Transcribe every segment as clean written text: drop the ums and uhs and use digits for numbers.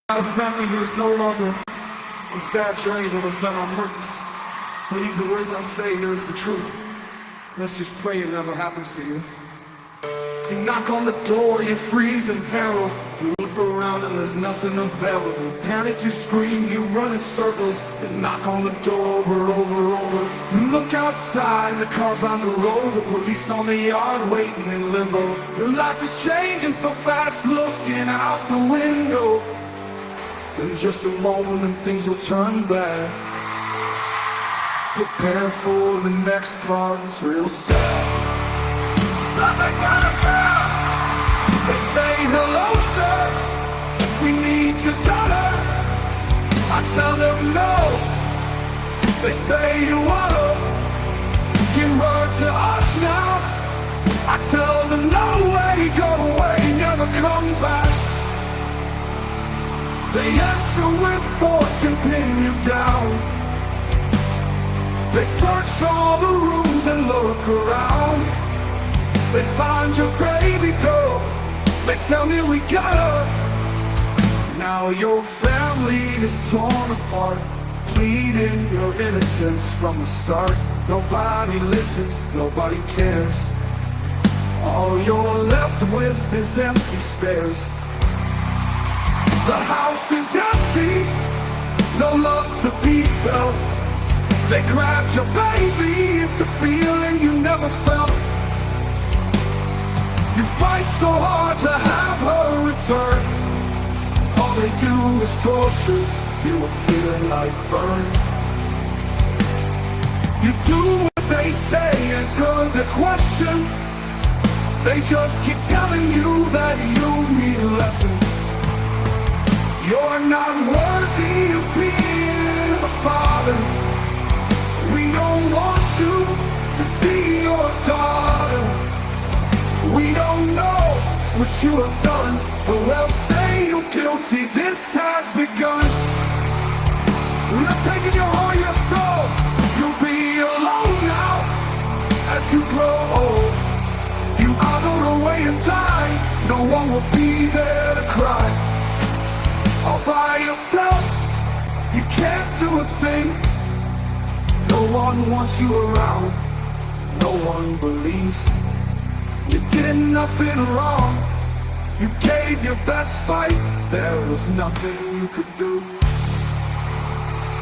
Our family here is no longer a sad journey that was done on purpose. Believe the words I say here is the truth. Let's just pray it never happens to you. You knock on the door, you freeze in peril. You look around and there's nothing available. Panic, you scream, you run in circles. You knock on the door over. You look outside, the car's on the road. The police on the yard waiting in limbo. Your life is changing so fast, looking out the window. In just a moment and things will turn bad. Prepare for the next part, it's real sad. Nothing kind of town. They say hello sir, we need your daughter. I tell them no. They say you wanna give her to us now. I tell them no way, go away, never come back. They answer with force and pin you down. They search all the rooms and look around. They find your baby girl. They tell me we got her. Now your family is torn apart, pleading your innocence from the start. Nobody listens, nobody cares. All you're left with is empty stares. The house is empty, no love to be felt. They grabbed your baby, it's a feeling you never felt. You fight so hard to have her return. All they do is torture you, are feeling like burn. You do what they say, answer the question. They just keep telling you that you need lessons. You're not worthy of being a father. We don't want you to see your daughter. We don't know what you have done, but we'll say you're guilty, this has begun. We're not taking your heart, your soul. You'll be alone now as you grow old. You are gonna wait and die, no one will be there to cry. All by yourself, you can't do a thing. No one wants you around, no one believes you did nothing wrong. You gave your best fight, there was nothing you could do.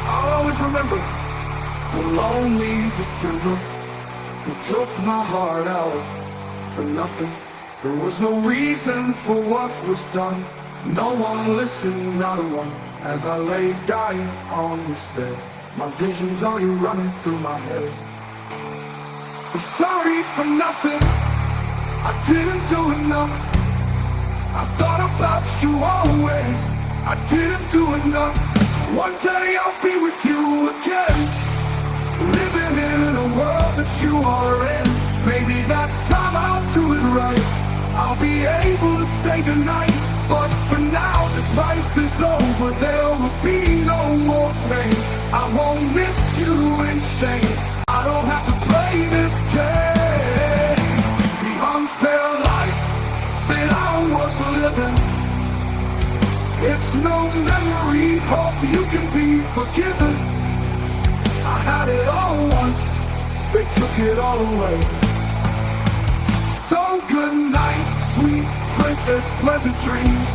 I'll always remember the lonely December who took my heart out for nothing. There was no reason for what was done. No one listened, not a one. As I lay dying on this bed, my visions are you running through my head. I'm sorry for nothing, I didn't do enough. I thought about you always, I didn't do enough. One day I'll be with you again, living in a world that you are in. Maybe that time I'll do it right, I'll be able to say goodnight. But for now, this life is over, there will be no more pain. I won't miss you in shame, I don't have to play this game. The unfair life that I was living, it's no memory, hope you can be forgiven. I had it all once, they took it all away. So good night, sweet princess, pleasant dreams.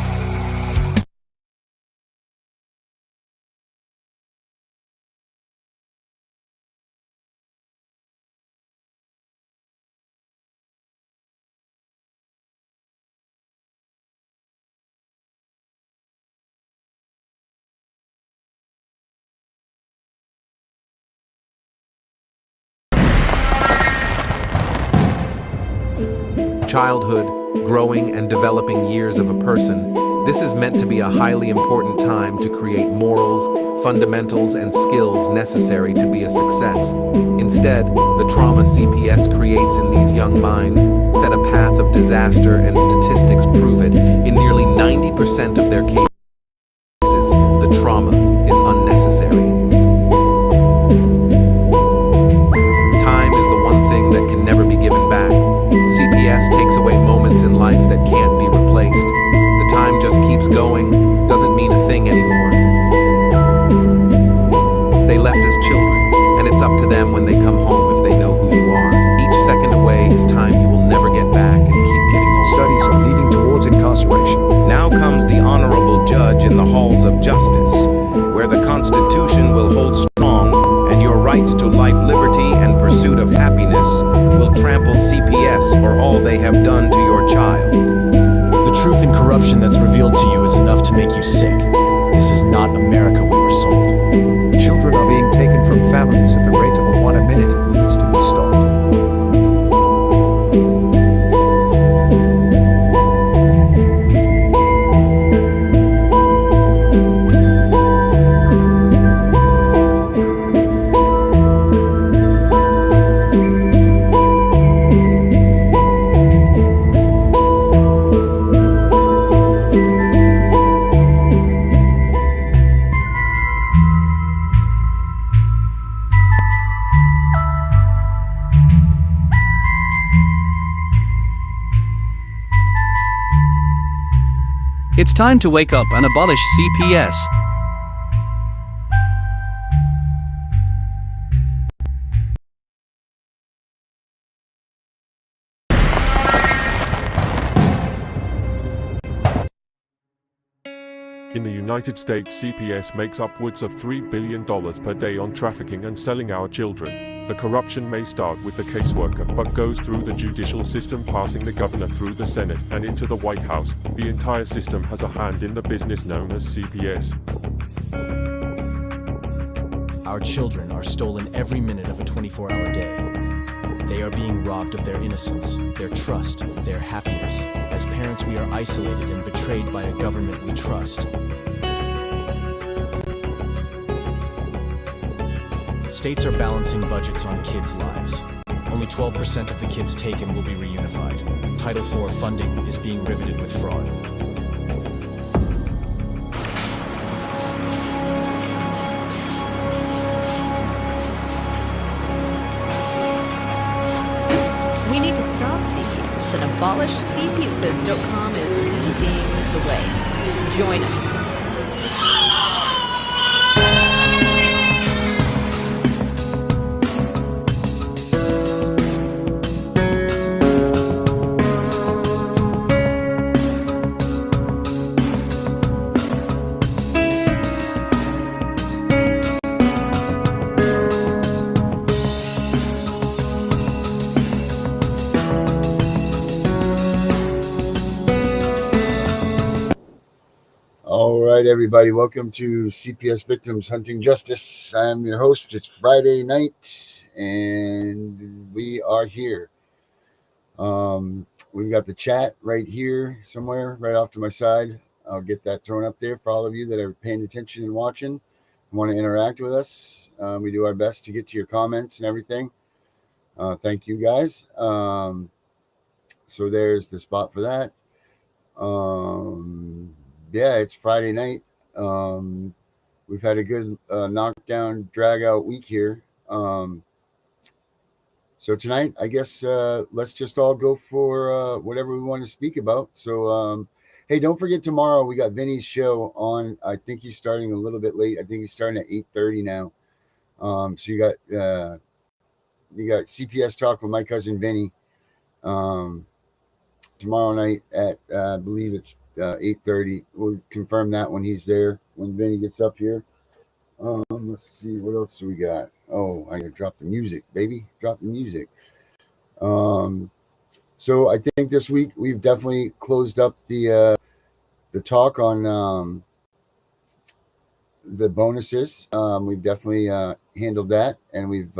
Childhood, growing and developing years of a person, this is meant to be a highly important time to create morals, fundamentals, and skills necessary to be a success. Instead, the trauma CPS creates in these young minds set a path of disaster, and statistics prove it. In nearly 90% of their cases, the trauma is unnecessary. Time is the one thing that can never be given back. CPS takes away moments in life that can't be replaced. The time just keeps going, doesn't mean a thing hold strong, and your rights to life, liberty, and pursuit of happiness will trample CPS for all they have done to your child. The truth and corruption that's revealed to you is enough to make you sick. This is not America we were sold. Children are being taken from families at the rate of one a minute. It needs to be stopped. It's time to wake up and abolish CPS. In the United States, CPS makes upwards of $3 billion per day on trafficking and selling our children. The corruption may start with the caseworker, but goes through the judicial system, passing the governor through the Senate and into the White House. The entire system has a hand in the business known as CPS. Our children are stolen every minute of a 24-hour day. They are being robbed of their innocence, their trust, their happiness. As parents, we are isolated and betrayed by a government we trust. States are balancing budgets on kids' lives. Only 12% of the kids taken will be reunified. Title IV funding is being riveted with fraud. We need to stop CPS and abolish CPS.com is leading the way. Join us. All right, everybody, welcome to CPS Victims Hunting Justice. I'm your host. It's Friday night, and we are here. We've got the chat right here somewhere, right off to my side. I'll get that thrown up there for all of you that are paying attention and watching and want to interact with us. We do our best to get to your comments and everything. Thank you, guys. So there's the spot for that. Yeah, it's Friday night. We've had a good knockdown, drag out week here. So tonight, I guess let's just all go for whatever we want to speak about. So, hey, don't forget tomorrow we got Vinny's show on. I think he's starting a little bit late. I think he's starting at 8:30 now. So you got CPS Talk with my cousin Vinny. Tomorrow night at I believe it's 8:30. We'll confirm that when he's there, when Vinny gets up here. Let's see, what else do we got? Oh, I gotta drop the music, baby. Drop the music. So I think this week we've definitely closed up the talk on the bonuses. We've definitely handled that, and we've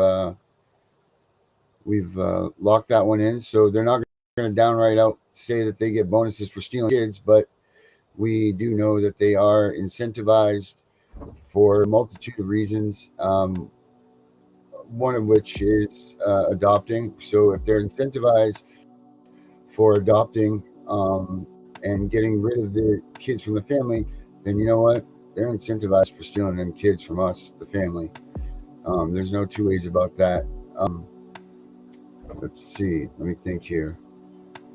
locked that one in. So they're not going to downright out say that they get bonuses for stealing kids, but we do know that they are incentivized for a multitude of reasons, one of which is adopting. So if they're incentivized for adopting and getting rid of the kids from the family, then you know what? They're incentivized for stealing them kids from us, the family. There's no two ways about that. Let's see. Let me think here.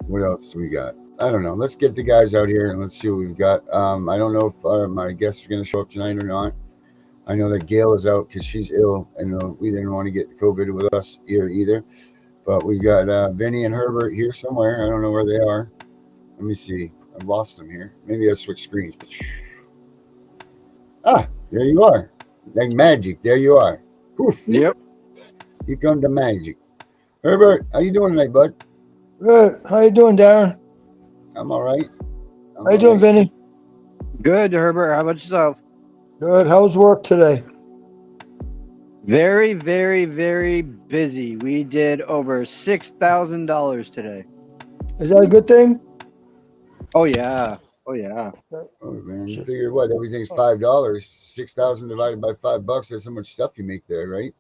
What else do we got? I don't know. Let's get the guys out here and let's see what we've got. I don't know if my guest is going to show up tonight or not. I know that Gail is out because she's ill, and we didn't want to get COVID with us here either. But we've got Vinny and Herbert here somewhere. I don't know where they are. Let me see. I've lost them here. Maybe I switched screens. Ah, there you are. Like magic. There you are. Poof. Yep. Here comes the magic. Herbert, how you doing tonight, bud? Good. How you doing, Darren? I'm all right. I'm How you all doing, right. Vinny? Good, Herbert. How about yourself? Good. How was work today? Very, very, very busy. We did over $6,000 today. Is that a good thing? Oh yeah. Oh yeah. Oh man, you figure what? Everything's $5. 6,000 divided by $5. That's how much stuff you make there, right?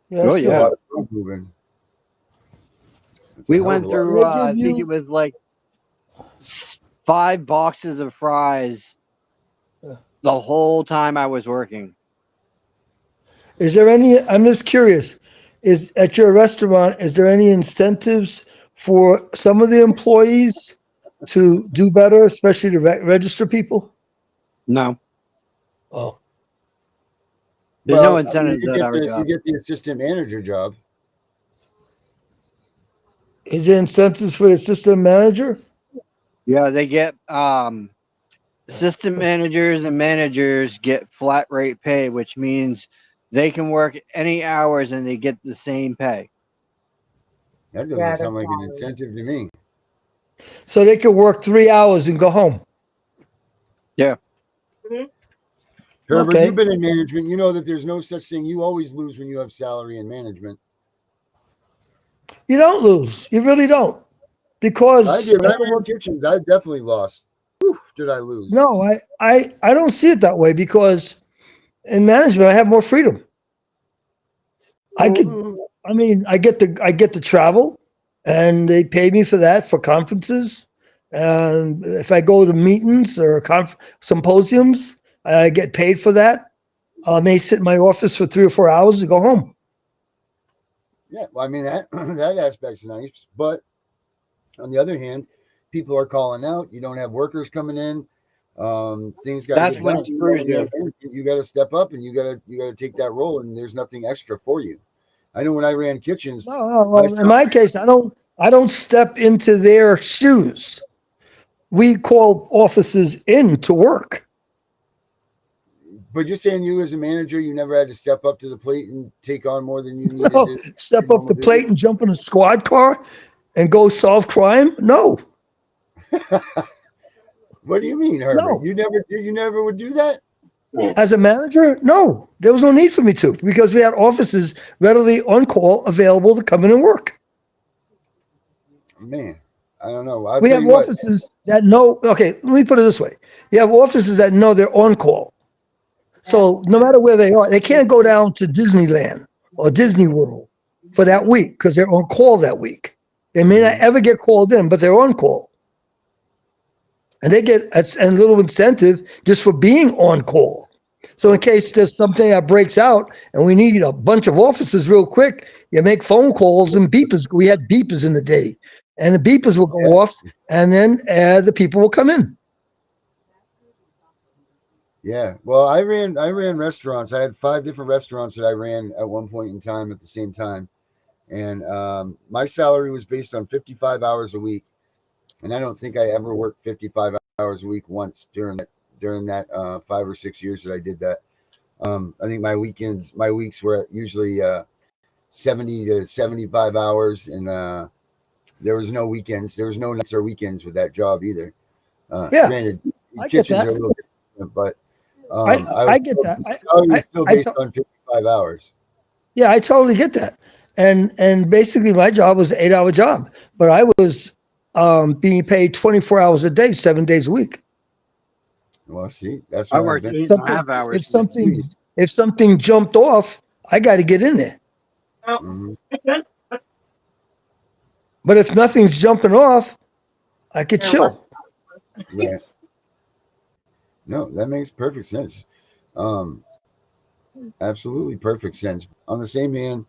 Yeah, Oh that's That's a yeah. lot good. of food moving. That's a We hell of a went lot. Do through. they give I think you? it was like 5 boxes of fries uh, the whole time I was working. Is there any? I'm just curious. Is at your restaurant? Is there any incentives for some of the employees to do better, especially the register people? No, Oh, there's no Well, I mean, incentives you at get our the you job. get the assistant manager job. is there incentives for the assistant manager? Yeah, they get assistant managers and managers get flat rate pay, which means they can work any hours and they get the same pay. That doesn't sound like an incentive to me. So they could work 3 hours and go home. Yeah. Herbert, Okay. you've been in management. You know that there's no such thing. You always lose when you have salary in management. You don't lose. You really don't. I Because did. When I I can ran work. kitchens, I definitely lost. Whew, did I lose? No, I don't see it that way because in management I have more freedom. I could Mm, I mean I get to travel and they pay me for that for conferences. And if I go to meetings or symposiums, I get paid for that. I may sit in my office for 3 or 4 hours and go home. yeah, well, I mean that that aspect's nice, but on the other hand, people are calling out. You don't have workers coming in. Things got to That's get when done. it You know, screws when you're you. a manager, you got to step up and you got to take that role, and there's nothing extra for you. I know when I ran kitchens, No, my well, in my case, I don't step into their shoes. We call officers in to work. but you're saying you as a manager, you never had to step up to the plate and take on more than you needed No, to step your up normal the plate duties? and jump in a squad car and go solve crime? No, What do you mean, Herbert? no. You never would do that? As a manager, no. There was no need for me to because we had officers readily on call available to come in and work. Man, I don't know. I'll We tell have you what. officers that know, okay, let me put it this way. You have officers that know they're on call. So no matter where they are, they can't go down to Disneyland or Disney World for that week because they're on call that week. They may not Mhm. ever get called in, but they're on call. And they get a little incentive just for being on call. So in case there's something that breaks out and we need a bunch of officers real quick, you make phone calls and beepers. We had beepers in the day, and the beepers will go Yeah, off, and then the people will come in. yeah. Well, I ran restaurants. I had 5 different restaurants that I ran at one point in time at the same time, and my salary was based on 55 hours a week. And I don't think I ever worked 55 hours a week once during that 5 or 6 years that I did that. I think my weeks were usually 70 to 75 hours, and there was no weekends. There was no nights or weekends with that job either. Yeah, Granted, I get kitchens that. are a little different, but I get that. my salary was still I based on 55 hours. Yeah, I totally get that. And basically my job was an 8 hour job, but I was being paid 24 hours a day, 7 days a week. Well, see, that's I what I've worked been. eight and a Something half hours if today. something if something jumped off, I got to get in there. Mhm. But if nothing's jumping off, I could chill. Right. No, that makes perfect sense. Um, Absolutely perfect sense. On the same hand,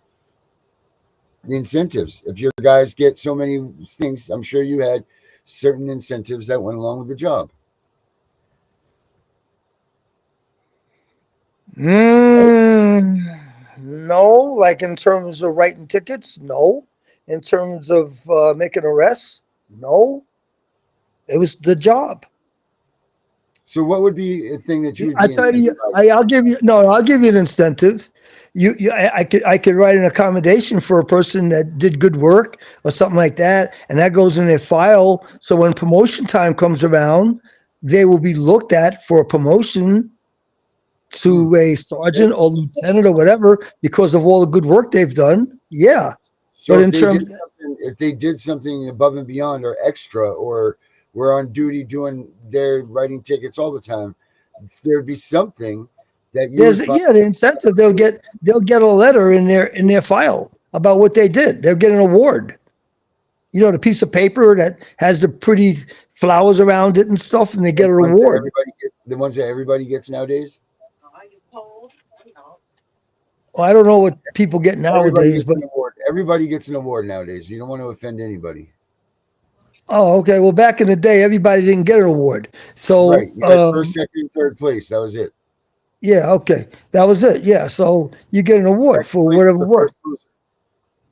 the incentives. If your guys get so many things, I'm sure you had certain incentives that went along with the job. No, like in terms of writing tickets, no. In terms of making arrests, no. It was the job. So what would be a thing that you'd I be tell you, incentivized? I'll give you no, I'll give you an incentive. I could write an accommodation for a person that did good work or something like that, and that goes in their file. So when promotion time comes around, they will be looked at for a promotion to a sergeant or lieutenant or whatever because of all the good work they've done. Yeah, So but if in they did terms, something, if they did something above and beyond or extra, or were on duty doing their writing tickets all the time, there'd be something that you would there's find. the incentive. They'll get a letter in their file about what they did. They'll get an award. You know, the piece of paper that has the pretty flowers around it and stuff, and they get an award. The ones that everybody gets nowadays. Well, I don't know what people get Everybody nowadays, gets but an award. Everybody gets an award nowadays. You don't want to offend anybody. oh, okay. Well, back in the day, everybody didn't get an award. So, Right. You got first, second, third place. That was it. yeah, okay, that was it. Yeah, so you get an award Second for place whatever is the work. first loser.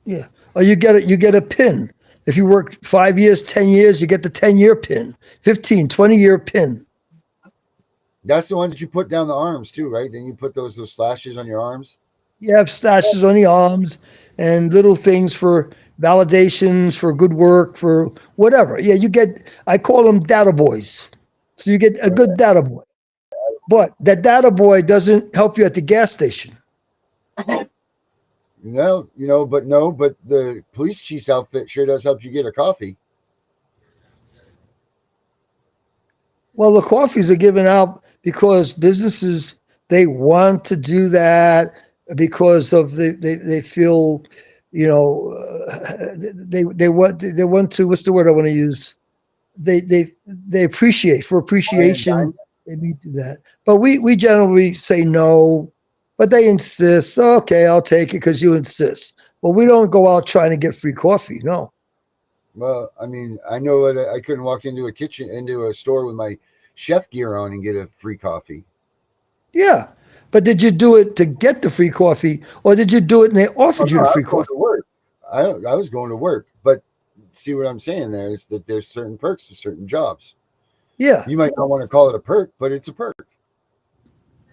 Yeah, or you get a pin. If you work 5 years, 10 years, you get the 10-year pin, 15, 20-year pin. That's the ones that you put down the arms too, right? Then you put those slashes on your arms. You have stashes on the arms and little things for validations, for good work, for whatever. Yeah, you get, I call them data boys. So you get a good data boy. But that data boy doesn't help you at the gas station. No, but no, but the police chief's outfit sure does help you get a coffee. Well, the coffees are given out because businesses, they want to do that because of they feel, you know, they want to, what's the word I want to use? They appreciate, for appreciation, they need to do that. But we generally say no, but they insist. Okay, I'll take it because you insist. But we don't go out trying to get free coffee. No. Well, I mean, I know that I couldn't walk into a store with my chef gear on and get a free coffee. Yeah. But did you do it to get the free coffee, or did you do it and they offered you the free coffee? To work. I was going to work, but see what I'm saying there is that there's certain perks to certain jobs. Yeah. You might not want to call it a perk, but it's a perk.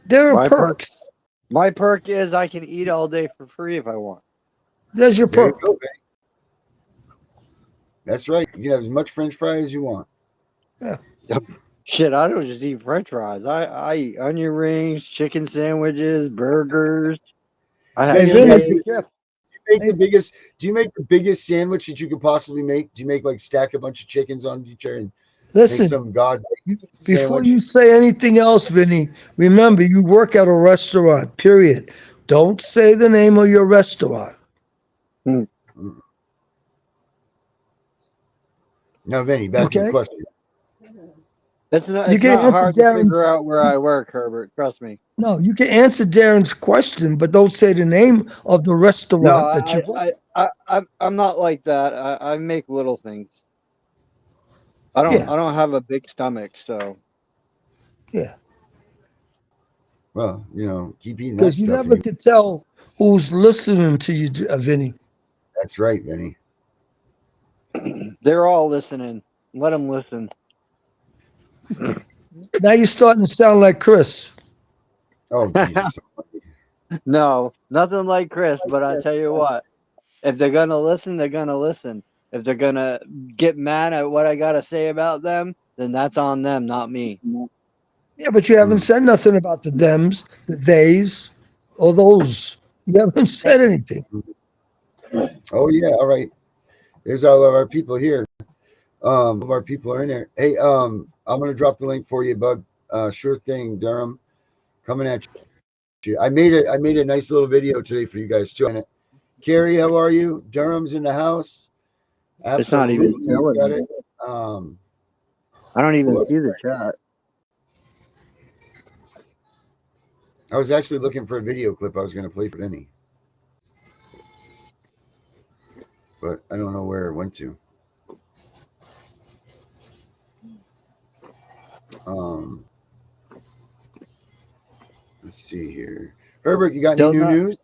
There are My perks. My perk is I can eat all day for free if I want. There's your There you perk. go, Benny. That's right. You can have as much French fry as you want. Yeah. Shit, I don't just eat French fries. I eat onion rings, chicken sandwiches, burgers. I Hey, have Vinny, steak. be careful. Do you make the biggest sandwich that you could possibly make? Do you make like stack a bunch of chickens on each other and make Listen, some god before sandwich? you say anything else, Vinny, remember you work at a restaurant, period. Don't say the name of your restaurant. Now, Vinny, back to the Okay? question. It's not. You It's can not answer hard to Darren's. figure out where I work, Herbert. Trust me. No, you can answer Darren's question, but don't say the name of the No, restaurant that you work. I'm not like that. I make little things. Yeah, I don't have a big stomach, so yeah. Well, keep eating that Because you stuff. never could tell who's listening to you, Vinny. That's right, Vinny. they're all listening. Let them listen. Now you're starting to sound like Chris. Oh, Jesus. No, nothing like Chris. But I tell you what, if they're gonna listen, they're gonna listen. If they're gonna get mad at what I gotta say about them, then that's on them, not me. Yeah, but you haven't said nothing about the thems, the theys, or those. You haven't said anything. Oh, yeah. All right. There's all of our people here. Of our people are in there. Hey, I'm going to drop the link for you, bud. Sure thing, Durham. Coming at you. I made a nice little video today for you guys too. Carrie, how are you? Durham's in the house. It's not even Absolutely. Got it. I don't even see the chat. I was actually looking for a video clip I was going to play for Vinny, but I don't know where it went to. Let's see here. Herbert, you got any new news?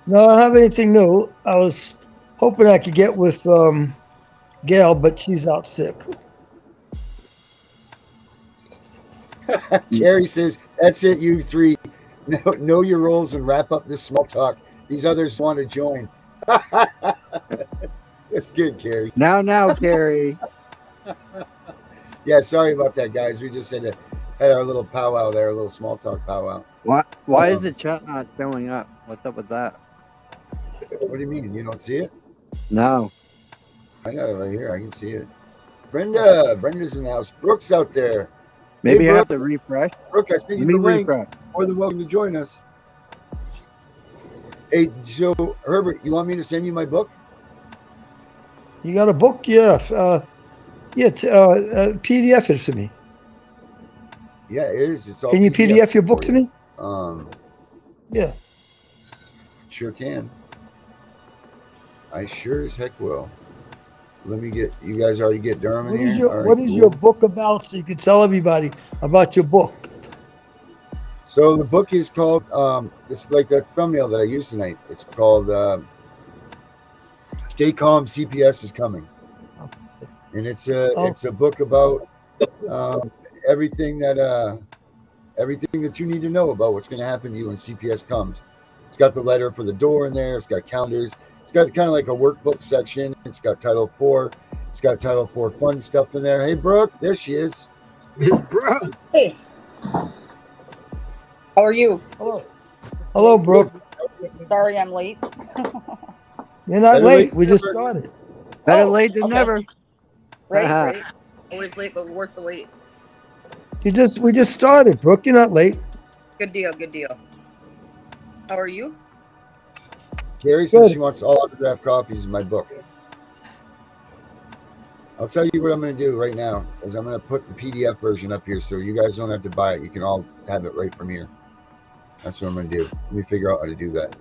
No, I don't have anything new. I was hoping I could get with Gail, but she's out sick. Carrie says, "That's it, you three. Know your roles and wrap up this small talk. These others want to join." That's good, Carrie. Now, Carrie. Yeah, sorry about that, guys. We just had our little powwow there, a little small talk powwow. Why is the chat not showing up? What's up with that? What do you mean? You don't see it? No. I got it right here. I can see it. Brenda's in the house. Brooke's out there. Maybe Hey, I have Brooke. to refresh. Brooke, I sent Let you me the link. refresh. More than welcome to join us. Hey, so Herbert, you want me to send you my book? You got a book? Yeah. Yeah. PDF it for me. Yeah, it is. It's all. Can you PDF your book for to you. me? Yeah. Sure can. I sure as heck will. Let me get you guys already get Durham in here. All right, What is your book about, so you can tell everybody about your book? So the book is called it's like the thumbnail that I used tonight. It's called Stay Calm, CPS is Coming. And it's a book about everything that you need to know about what's going to happen to you when CPS comes. It's got the letter for the door in there. It's got calendars. It's got kind of like a workbook section. It's got Title 4. It's got Title 4 fun stuff in there. Hey, Brooke, there she is. Miss Brooke. Hey. How are you? Hello, Brooke. Sorry I'm late. You're not late. We just started. Better late than okay. never. Right. Always late, but worth the wait. We just started, Brooke. You're not late. Good deal. How are you? Carrie says she wants all autographed copies of my book. I'll tell you what I'm going to do right now is I'm going to put the PDF version up here so you guys don't have to buy it. You can all have it right from here. That's what I'm going to do. Let me figure out how to do that.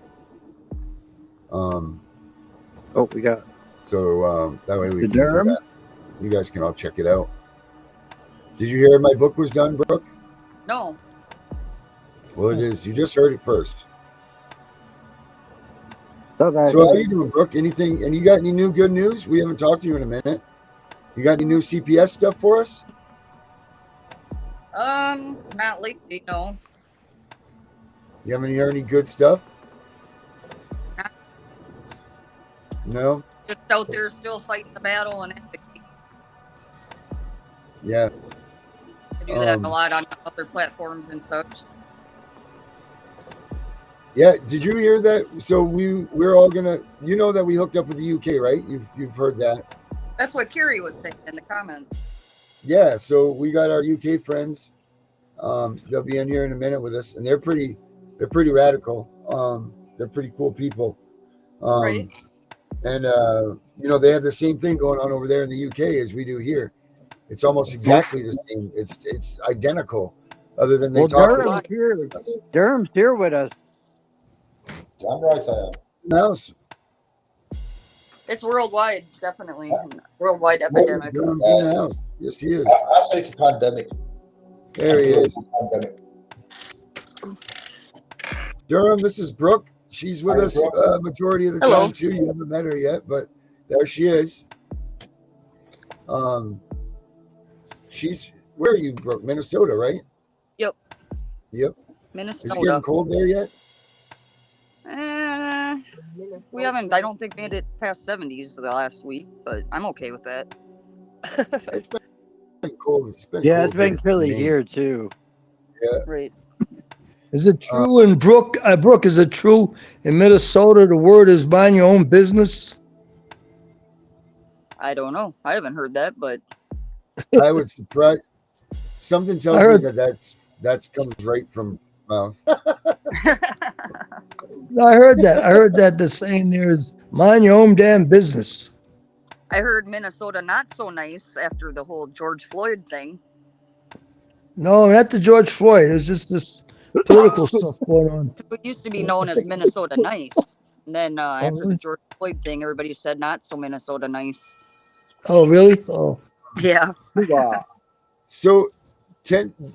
We got. So that way we can Durham? do that. You guys can all check it out. Did you hear my book was done, Brooke? No. Well, it is. You just heard it first. Okay. So how are you doing, Brooke? Anything? And you got any new good news? We haven't talked to you in a minute. You got any new CPS stuff for us? Not lately, no. You haven't heard any good stuff? No? Just out there still fighting the battle and advocating. Yeah. I do that a lot on other platforms and such. Yeah, did you hear that? So we're all gonna, you know, that we hooked up with the UK, right? You've heard that. That's what Carrie was saying in the comments. Yeah, so we got our UK friends. They'll be in here in a minute with us, and they're pretty radical. They're pretty cool people. Right. And you know, they have the same thing going on over there in the UK as we do here. It's almost exactly the same. It's identical, other than they talk about Durham's here with us. I'm right there. mouse. It's worldwide, definitely. Worldwide epidemic. Durham's in the house. Yes, he is. Actually, it's a pandemic. There he is. Durham, this is Brooke. She's with us majority of the time too. You haven't met her yet, but there she is. She's, where are you, Brooke? Minnesota, right? Yep. Is Minnesota. it getting cold there yet? We haven't, I don't think, made it past 70s the last week, but I'm okay with that. It's been cold. It's been Yeah, cold it's been chilly here too. Yeah. Right. Is it true in Brooke? Brooke, is it true in Minnesota the word is mind your own business? I don't know. I haven't heard that, but I would surprise. Something tells me that comes right from mouth. I heard that. I heard that the saying there is mind your own damn business. I heard Minnesota not so nice after the whole George Floyd thing. No, not the George Floyd. It was just this political stuff going on. It used to be known as Minnesota nice. And then after the George Floyd thing, everybody said not so Minnesota nice. Oh, really? Oh. Yeah. So,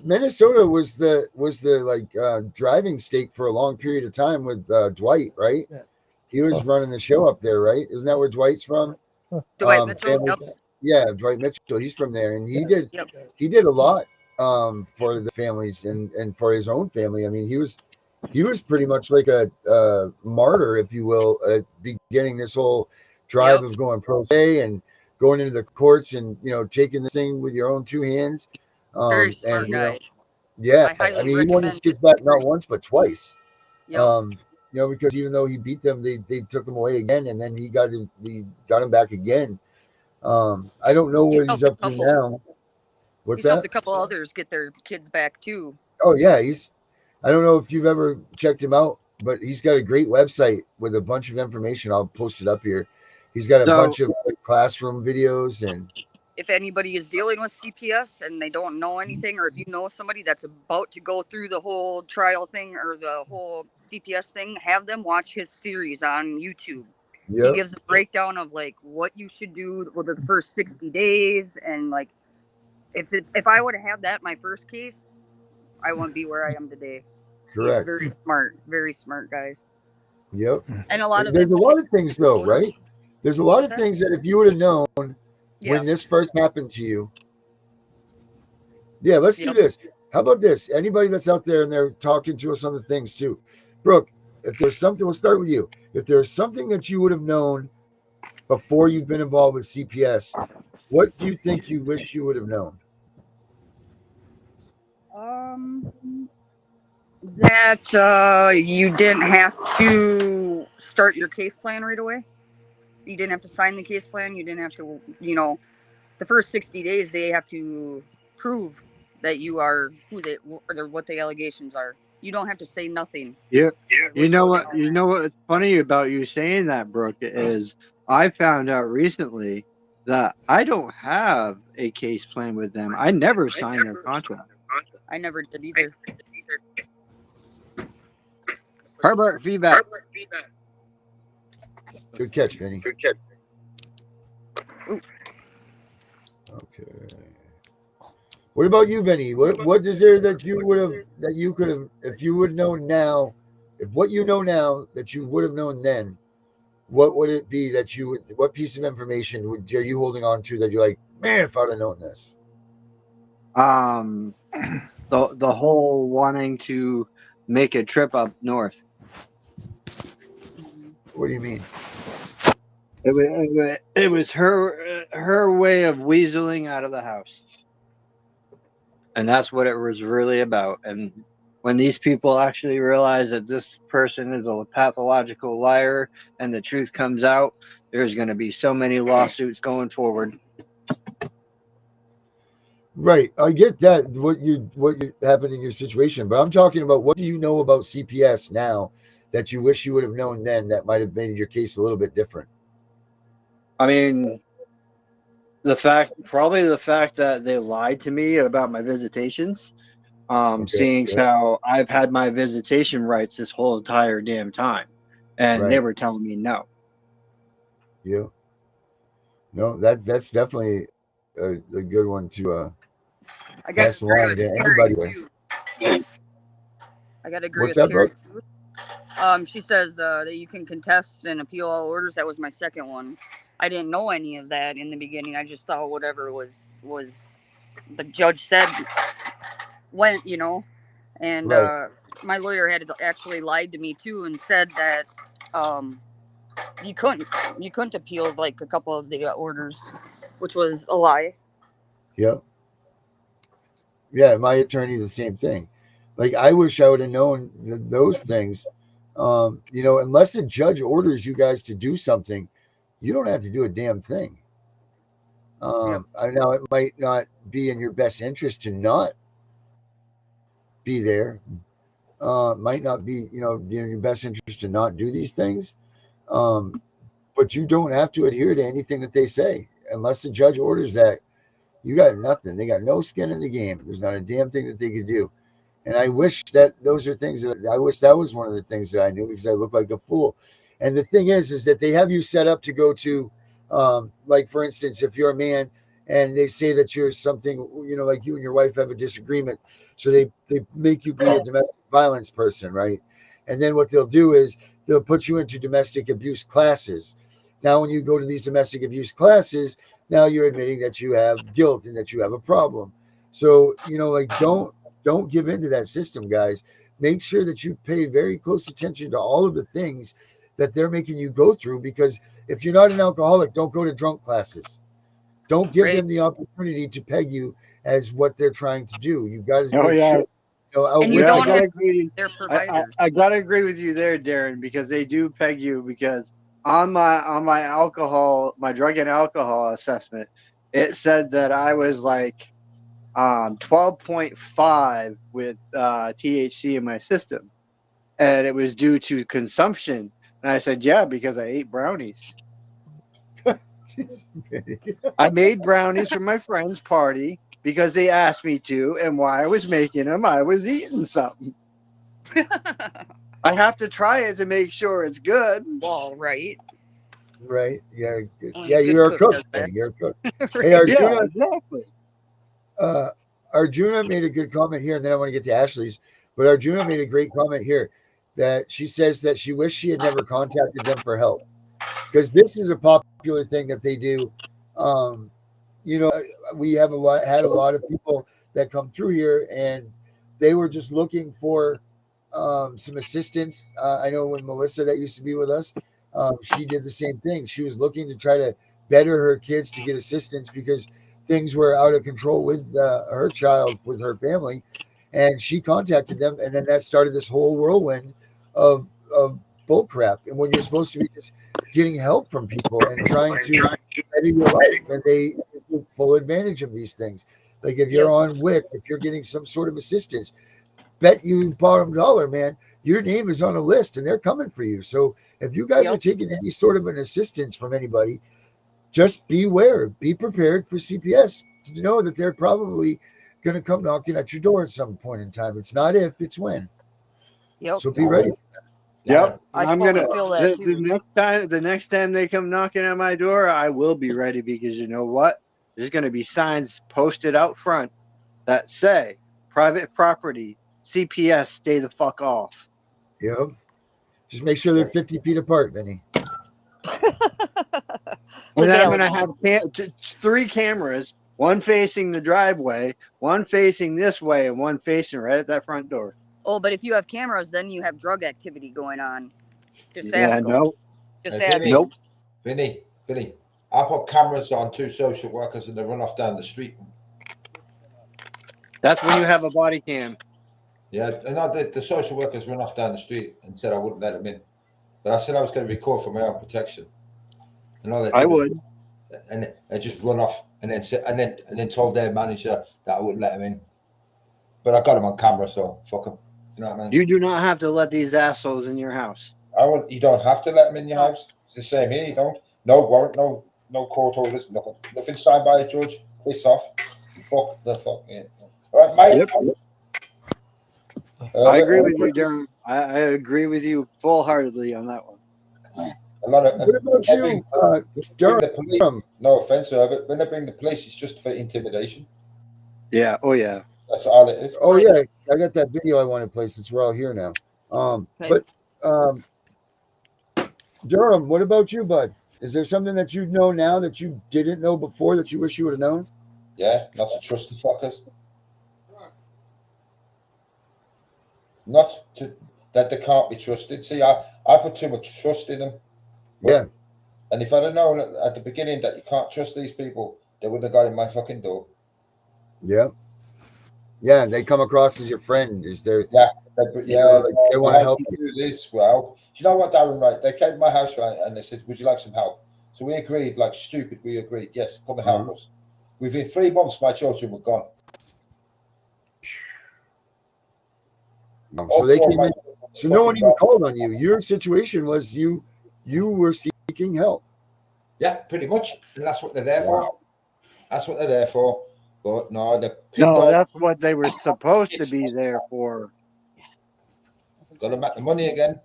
Minnesota was the like driving state for a long period of time with Dwight, right? Yeah. He was running the show up there, right? Isn't that where Dwight's from? Dwight Mitchell. Yep. Yeah, Dwight Mitchell. He's from there, and he did a lot for the families and for his own family. I mean, he was pretty much like a martyr, if you will, at beginning this whole drive Yep. of going pro se and going into the courts and taking this thing with your own two hands. Very And smart guy. yeah, I I highly mean, he won his recommend his kids back not series. once but twice. Yep. Because even though he beat them, they took him away again, and then he got him back again. I don't know He's what he's helped a up to couple. now. What's He's helped that? a couple others get their kids back too. Oh yeah, he's. I don't know if you've ever checked him out, but he's got a great website with a bunch of information. I'll post it up here. He's got a So bunch of classroom videos and If anybody is dealing with CPS and they don't know anything, or if you know somebody that's about to go through the whole trial thing or the whole CPS thing, have them watch his series on YouTube. He yep, gives a breakdown of like what you should do with the first 60 days, and like if I would have had that my first case, I wouldn't be where I am today. He's correct. very smart guy, Yep. and a lot of There's a lot education. of things though, right? There's a lot What's of that? things that if you would have known Yeah. when this first happened to you. Yeah, let's do Yep. this. How about this? Anybody that's out there and they're talking to us on the things too. Brooke, if there's something, we'll start with you. If there's something that you would have known before you've been involved with CPS, what do you think you wish you would have known? Um, that you didn't have to start your case plan right away. You didn't have to sign the case plan. You didn't have to, the first 60 days they have to prove that you are who they or what the allegations are. You don't have to say nothing. you I wish I would have known you that. know what's funny about you saying that, Brooke, is I found out recently that I don't have a case plan with them. I never signed their contract. I never did either. Herbert, feedback. Good catch, Vinny. Ooh. Okay. What about you, Vinny? What is there that you could have if you would know now, if what you know now that you would have known then, what would it be that you would what piece of information are you holding on to that you're like, man, if I'd have known this? The whole wanting to make a trip up north. What do you mean? It was her way of weaseling out of the house, and that's what it was really about. And when these people actually realize that this person is a pathological liar and the truth comes out, there's going to be so many lawsuits going forward. Right. I get that what happened in your situation, but I'm talking about what do you know about CPS now that you wish you would have known then that might have made your case a little bit different? I mean, probably the fact that they lied to me about my visitations. Seeing how I've had my visitation rights this whole entire damn time, and they Right. were telling me no. Yeah. No, that's definitely a good one to I got pass to agree along with to Carrie anybody. too. I got to agree What's with that, Carrie Brooke? too. She says that you can contest and appeal all orders. That was my second one. I didn't know any of that in the beginning. I just thought whatever was the judge said went, And Right. my lawyer had actually lied to me too and said that um, you couldn't appeal like a couple of the orders, which was a lie. Yep. Yeah, my attorney the same thing. Like I wish I would have known those things. Unless a judge orders you guys to do something, you don't have to do a damn thing. Yep. I know it might not be in your best interest to not be there. Might not be, in your best interest to not do these things. Um, but you don't have to adhere to anything that they say unless the judge orders that. You got nothing. They got no skin in the game. There's not a damn thing that they could do. And I wish that those are things that I wish that was one of the things that I knew because I look like a fool. And the thing is that they have you set up to go to, like for instance, if you're a man and they say that you're something, like you and your wife have a disagreement, so they make you be a domestic violence person, right? And then what they'll do is they'll put you into domestic abuse classes. Now, when you go to these domestic abuse classes, now you're admitting that you have guilt and that you have a problem. So, like don't give into that system, guys. Make sure that you pay very close attention to all of the things that they're making you go through, because if you're not an alcoholic, don't go to drunk classes. Don't give Right. them the opportunity to peg you as what they're trying to do. You've got to Oh make yeah, sure And you outwit yeah. I don't them. gotta have agree. their I, provider. I gotta agree with you there, Darren, because they do peg you. Because on my alcohol, my drug and alcohol assessment, it said that I was like 12.5 with THC in my system, and it was due to consumption. And I said, yeah, because I ate brownies. I made brownies for my friend's party because they asked me to, and while I was making them, I was eating something. I have to try it to make sure it's good. Well, right. Right? Yeah. Only Yeah, a good you're a cook cook, does that. Benny. You're a cook. Hey, Right. Yeah, Arjuna, exactly. uh, Arjuna made a good comment here, and then I want to get to Ashley's. But Arjuna made a great comment here that she says that she wished she had never contacted them for help, because this is a popular thing that they do. Um, we have had a lot of people that come through here, and they were just looking for some assistance. I know when Melissa, that used to be with us, she did the same thing. She was looking to try to better her kids to get assistance because things were out of control with her child, with her family, and she contacted them, and then that started this whole whirlwind of bull crap. And when you're supposed to be just getting help from people and trying to better your life, and they take full advantage of these things. Like if you're Yep. on WIC, if you're getting some sort of assistance, bet you bottom dollar, man, your name is on a list and they're coming for you. So if you guys are Yep. taking any sort of an assistance from anybody, just beware, be prepared for CPS to know that they're probably going to come knocking at your door at some point in time. It's not if, it's when. Yep. So be ready. Yep. I I'm fully gonna feel that the too. next time they come knocking at my door, I will be ready, because you know what? There's gonna be signs posted out front that say private property, CPS, stay the fuck off. Yep. Just make sure they're 50 feet apart, Vinny. And Look then I'm at gonna have 3 cameras, one facing the driveway, one facing this way, and one facing right at that front door. Oh, but if you have cameras, then you have drug activity going on. Just Yeah, ask them. no, Just Hey, ask Vinny, them. nope. Vinny, I put cameras on 2 social workers and they run off down the street. That's when you have a body cam. Yeah, and the social workers run off down the street and said I wouldn't let them in. But I said I was going to record for my own protection. And all they I did was, would. and they just run off and then told their manager that I wouldn't let them in. But I got them on camera, so fuck them. You know what I mean? You do not have to let these assholes in your house. You don't have to let them in your house. It's the same here. You don't. No warrant, no court orders, nothing signed by a judge. Piss off. Fuck the fuck. Yeah. All right, mate. Yep. I agree with you, Darren. I agree with you full-heartedly on that one. A lot of What about you, bring the police, no offense, sir, but when they bring the police, it's just for intimidation. Yeah. Oh, yeah. That's all it is. Oh yeah, I got that video I want to play since we're all here now. Okay. But Durham, what about you, bud? Is there something that you know now that you didn't know before that you wish you would have known? Yeah, not to trust the fuckers. Not to that they can't be trusted. See, I put too much trust in them. Yeah. And if I'd have known at the beginning that you can't trust these people, they would have got in my fucking door. Yeah. Yeah, they come across as your friend. Is there? Yeah, they want to help you. Do this. Well, do you know what, Darren? Right, they came to my house, right, and they said, "Would you like some help?" So we agreed, like stupid. We agreed, yes, come and help us. Within 3 months, my children were gone. So they came in. So no one even called on you. Your situation was you were seeking help. Yeah, pretty much, and that's what they're there for. That's what they're there for. But no, that's what they were supposed to be there for. Got to make the money again.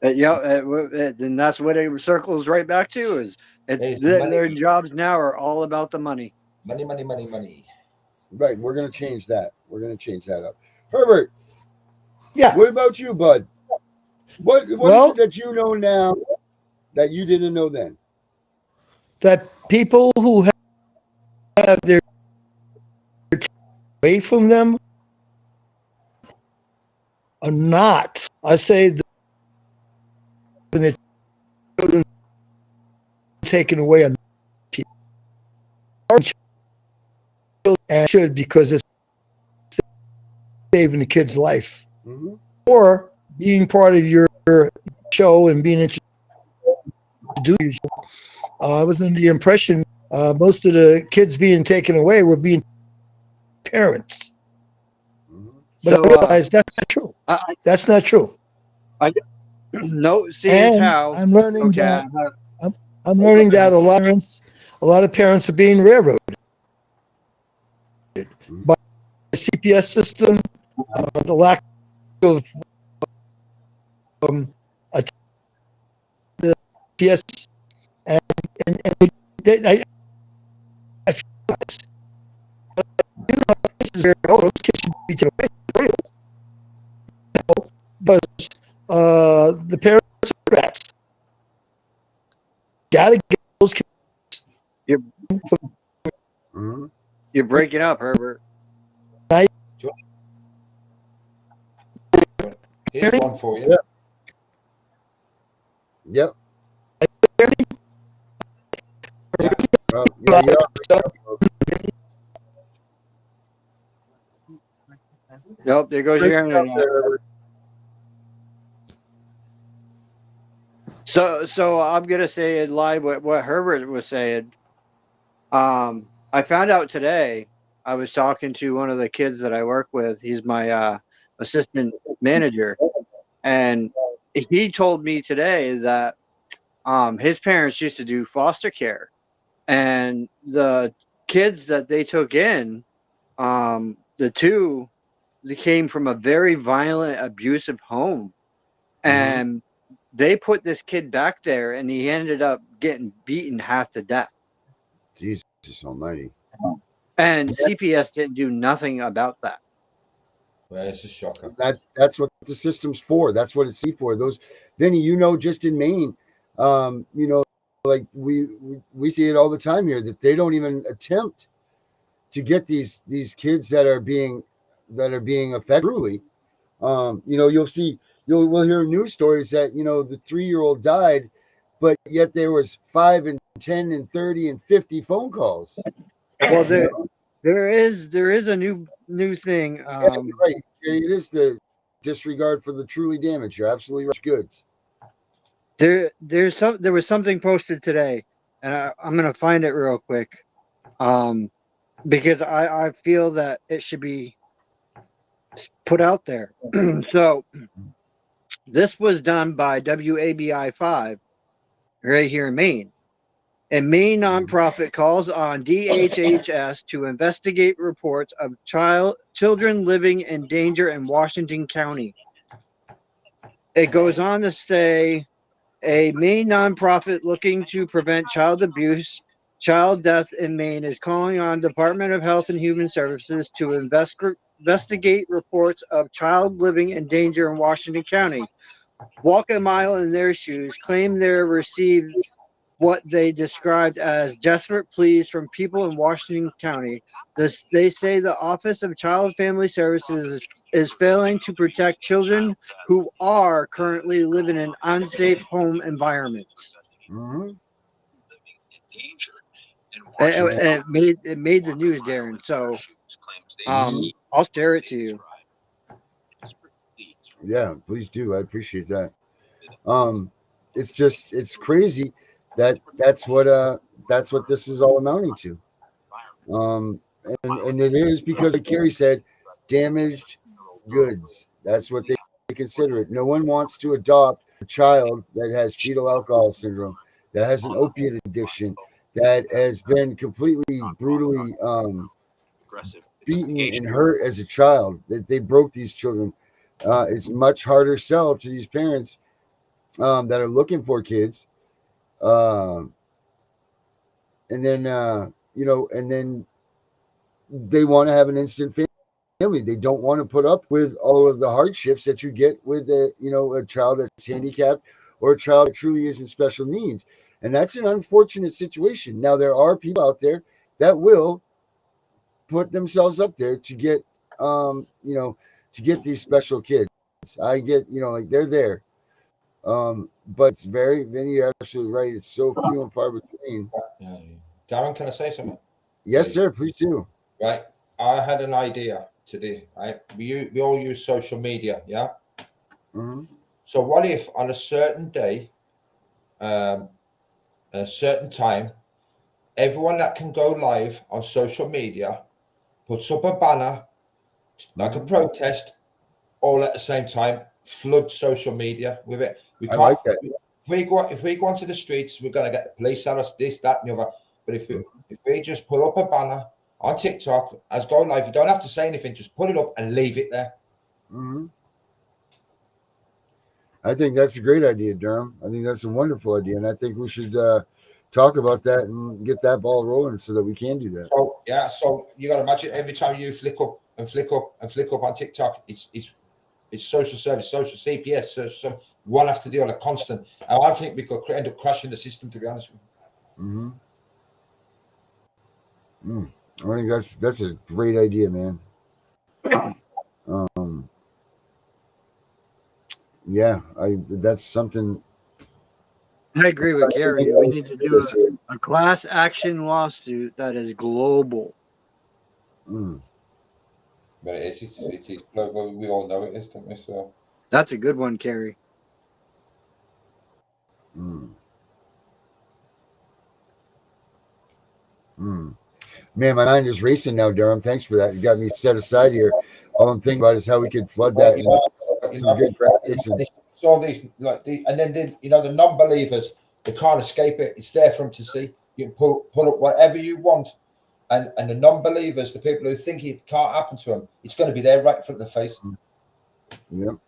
And that's what it circles right back to. Is their jobs now are all about the money. Money, money, money, money. Right. We're gonna change that. We're gonna change that up. Herbert. Yeah. What about you, bud? What is it that you know now that you didn't know then? That people who have their away from them are not. I say that when the children are taken away are and should, because it's saving the kid's life. Mhm. Or being part of your show and being introduced. I was under the impression most of the kids being taken away were being parents. But So, I realized that's not true. That's not true. No, see, And how I'm learning okay, that I'm learning that a lot of parents are being railroaded by the CPS system, the lack of the CPS, and I feel those kids should be taken away. But the parents are rats. Gotta get those kids. You're breaking up, Herbert. Here's one for you. Yep. Nope, there goes your internet. So I'm gonna say in line with what Herbert was saying. I found out today. I was talking to one of the kids that I work with. He's my assistant manager, and he told me today that his parents used to do foster care, and the kids that they took in, the two, they came from a very violent, abusive home, and they put this kid back there, and he ended up getting beaten half to death. Jesus Almighty! And CPS didn't do nothing about that. Well, it's a shocker. That's what the system's for. That's what it's for. Those, Vinny, just in Maine, like we see it all the time here, that they don't even attempt to get these kids that are being affected truly. We'll hear news stories that the 3-year-old died, but yet there was 5 and 10 and 30 and 50 phone calls. Well, there is a new thing. Right. It is the disregard for the truly damaged. You're absolutely right. Goods. There was something posted today, and I'm gonna find it real quick, because I feel that it should be put out there. So this was done by WABI 5 right here in Maine. A Maine nonprofit calls on DHHS to investigate reports of children living in danger in Washington County. It goes on to say, a Maine nonprofit looking to prevent child abuse, child death in Maine is calling on Department of Health and Human Services to investigate reports of child living in danger in Washington County. Walk a mile in their shoes, claim they received what they described as desperate pleas from people in Washington County. They say the Office of Child Family Services is failing to protect children who are currently living in unsafe home environments. It made the news, Darren. So I'll share it to you. Yeah, please do. I appreciate that. It's crazy that's what this is all amounting to. And it is because, like Carrie said, damaged goods. That's what they consider it. No one wants to adopt a child that has fetal alcohol syndrome, that has an opiate addiction, that has been completely brutally beaten and hurt as a child. That they broke these children. It's a much harder sell to these parents that are looking for kids. And then they want to have an instant family. They don't want to put up with all of the hardships that you get with a child that's handicapped or a child that truly is in special needs. And that's an unfortunate situation. Now, there are people out there that will put themselves up there to get, to get these special kids. I get, like they're there. But it's Vinny, you're absolutely right. It's so few and far between. Yeah. Darren, can I say something? Yes, Please? sir. Please do. Right. I had an idea today. Right. We all use social media. Yeah. Mm-hmm. So what if on a certain day, at a certain time, everyone that can go live on social media puts up a banner like a protest, all at the same time, flood social media with it. We I can't. like that. If we go onto the streets, we're going to get the police at us, this, that, and the other. But if we just put up a banner on TikTok as go live, you don't have to say anything. Just put it up and leave it there. Mm-hmm. I think that's a great idea, Durham. I think that's a wonderful idea, and I think we should talk about that and get that ball rolling so that we can do that. So yeah, so you got to imagine every time you flick up and flick up and flick up on TikTok, it's social service, social CPS, so one after the other, constant. And I think we could end up crashing the system, to be honest with you. I think that's a great idea, man. Yeah, that's something. I agree with Gary. We need to do a class action lawsuit that is global. But it is global. We all know it is, don't we? So that's a good one, Kerry. Man, my mind is racing now, Durham. Thanks for that. You got me set aside here. All I'm thinking about is how we could flood that. Some good graphics. It's all these and then the non-believers, they can't escape it. It's there for them to see. You can put up whatever you want, and the non-believers, the people who think it can't happen to them, it's going to be there right in front of the face. Yep.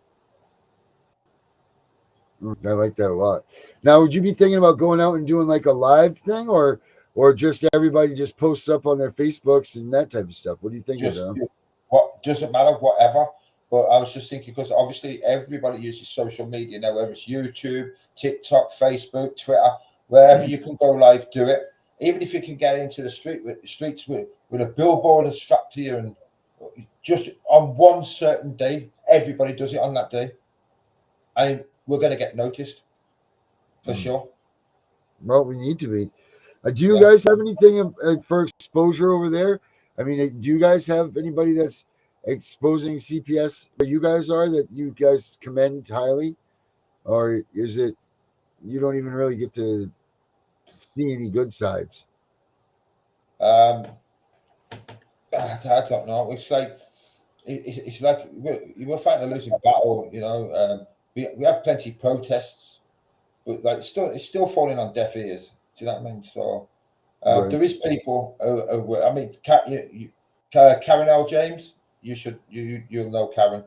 I like that a lot. Now, would you be thinking about going out and doing like a live thing, or just everybody just posts up on their Facebooks and that type of stuff? What do you think of that? What doesn't matter, whatever. But I was just thinking, because obviously everybody uses social media now, whether it's YouTube, TikTok, Facebook, Twitter, wherever you can go live, do it. Even if you can get into the streets with a billboard strapped to you, and just on one certain day, everybody does it on that day, and we're going to get noticed for sure. Well, we need to be. Do you guys have anything for exposure over there? I mean, do you guys have anybody that's exposing CPS where you guys are that you guys commend highly, or is it you don't even really get to see any good sides? I don't know. It's like we're fighting a losing battle. We have plenty of protests, but it's still falling on deaf ears. Do you know what I mean? So Right. there is people. I mean, Karen L. James. You'll know Karen.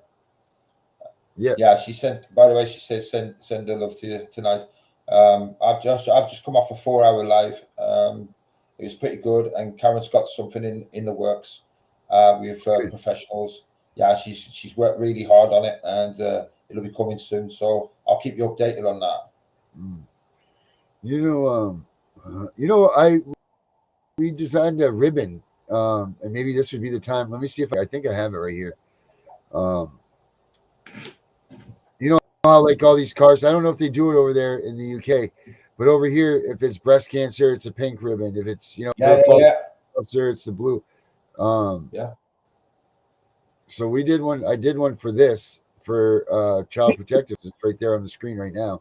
Yeah. She sent. By the way, she says send her love to you tonight. I've just come off a 4-hour live. It was pretty good, and Karen's got something in the works with professionals. Yeah, she's worked really hard on it, and it'll be coming soon. So I'll keep you updated on that. We designed a ribbon, and maybe this would be the time. Let me see if I think I have it right here. How like all these cars, I don't know if they do it over there in the UK, but over here, if it's breast cancer, it's a pink ribbon. If it's cancer, it's the blue. So we did one. I did one for this for Child Protective. It's right there on the screen right now.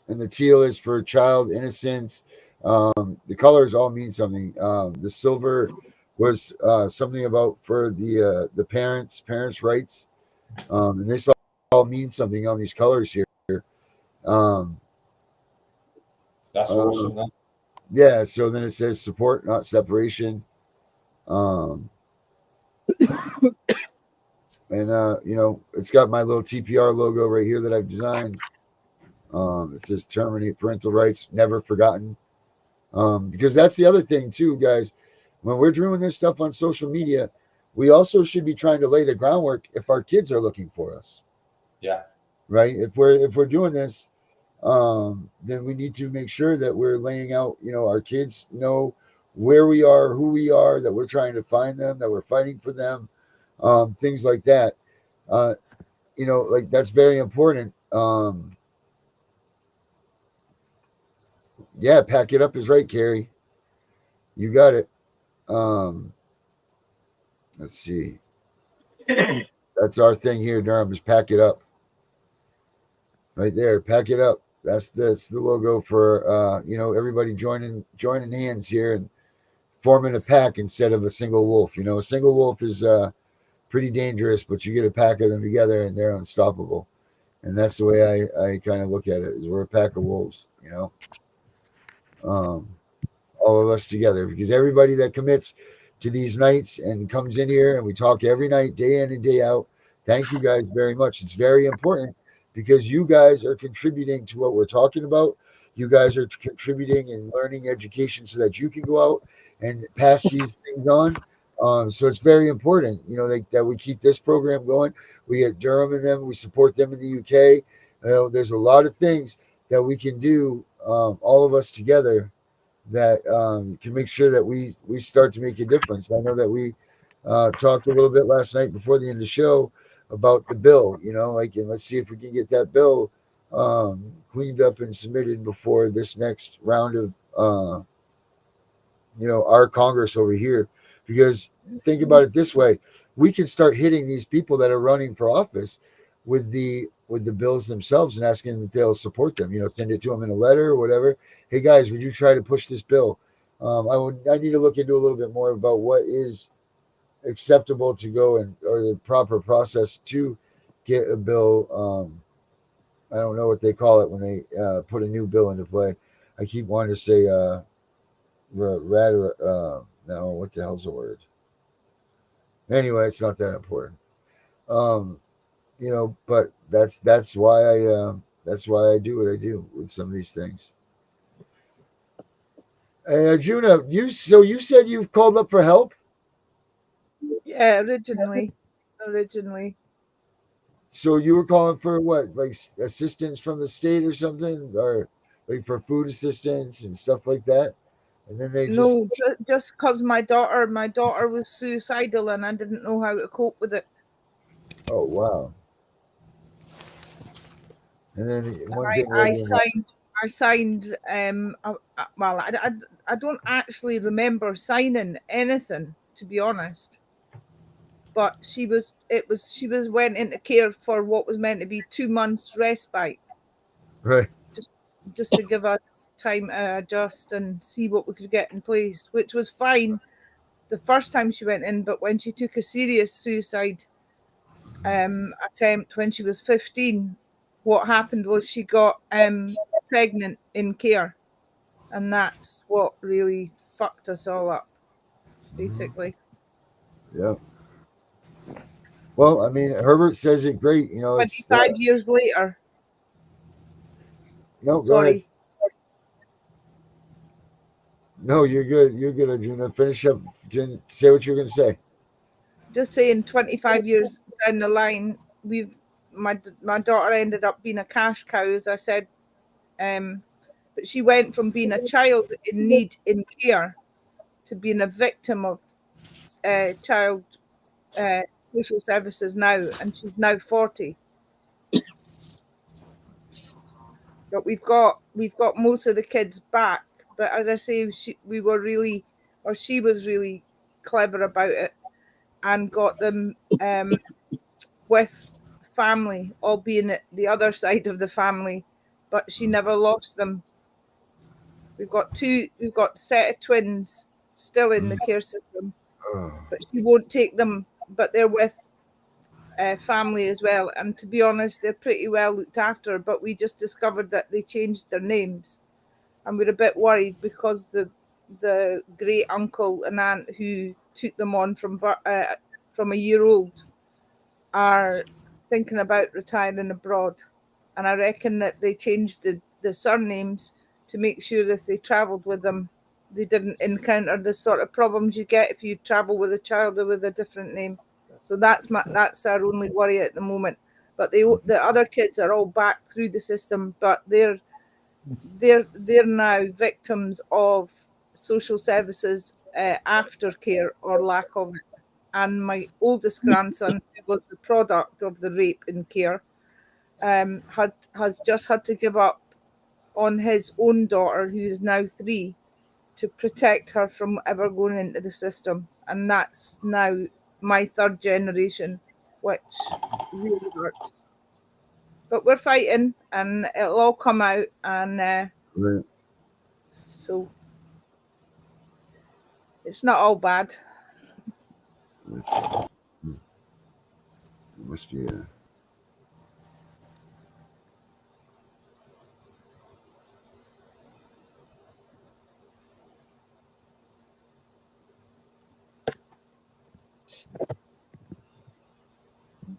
And the teal is for child innocence. The colors all mean something. The silver was something about for the parents' rights, and this all means something on these colors here. That's awesome. Yeah. So then it says support, not separation. And it's got my little TPR logo right here that I've designed. It says terminate parental rights, never forgotten. Because that's the other thing too, guys. When we're doing this stuff on social media, we also should be trying to lay the groundwork if our kids are looking for us. Yeah. Right. If we're doing this, then we need to make sure that we're laying out, our kids know where we are, who we are, that we're trying to find them, that we're fighting for them, things like that. Like that's very important. Yeah, pack it up is right, Carrie. You got it. Let's see. That's our thing here, Durham, is pack it up. Right there, pack it up. That's the logo for everybody joining hands here and forming a pack instead of a single wolf. A single wolf is pretty dangerous, but you get a pack of them together and they're unstoppable. And that's the way I kind of look at it, is we're a pack of wolves, all of us together, because everybody that commits to these nights and comes in here and we talk every night, day in and day out. Thank you guys very much. It's very important because you guys are contributing to what we're talking about. You guys are contributing and learning education so that you can go out and pass these things on. So it's very important, that we keep this program going. We get Durham and them. We support them in the UK. There's a lot of things that we can do, all of us together, that can make sure that we start to make a difference. I know that we talked a little bit last night before the end of the show about the bill, and let's see if we can get that bill cleaned up and submitted before this next round of our Congress over here. Because think about it this way, we can start hitting these people that are running for office with the bills themselves and asking them if they'll support them. Send it to them in a letter or whatever. Hey guys, would you try to push this bill? I need to look into a little bit more about what is acceptable to go or the proper process to get a bill. I don't know what they call it when they put a new bill into play. I keep wanting to say no, what the hell's the word? Anyway, it's not that important. But that's why I do what I do with some of these things. Juna, you said you've called up for help? Yeah, originally. So you were calling for what, like assistance from the state or something, or like for food assistance and stuff like that? And then they just because my daughter was suicidal and I didn't know how to cope with it. Oh wow! And then one thing I signed. Well, I don't actually remember signing anything, to be honest. But she went into care for what was meant to be 2 months respite. Right. Just to give us time to adjust and see what we could get in place, which was fine the first time she went in, but when she took a serious suicide attempt when she was 15, what happened was she got pregnant in care, and that's what really fucked us all up, basically. Yeah. Well, I mean, Herbert says it great. 25 years later. No, go ahead. No, you're good. You're good, Arjuna. Finish up. Say what you're going to say. Just saying, 25 years down the line, my daughter ended up being a cash cow, as I said. But she went from being a child in need in care to being a victim of child social services now, and she's now 40. But we've got most of the kids back. But as I say, she was really clever about it and got them with family, albeit the other side of the family, but she never lost them. We've got a set of twins still in the care system, but she won't take them, but they're with family as well. And to be honest, they're pretty well looked after, but we just discovered that they changed their names. And we're a bit worried because the great uncle and aunt who took them on from a year old are thinking about retiring abroad. And I reckon that they changed the surnames to make sure if they travelled with them, they didn't encounter the sort of problems you get if you travel with a child or with a different name. So that's our only worry at the moment. But the other kids are all back through the system, but they're now victims of social services aftercare or lack of it. And my oldest grandson, who was the product of the rape and care, has just had to give up on his own daughter, who is now 3, to protect her from ever going into the system. And that's now my 3rd generation, which really hurts. But we're fighting, and it'll all come out, and Right. so it's not all bad. Must be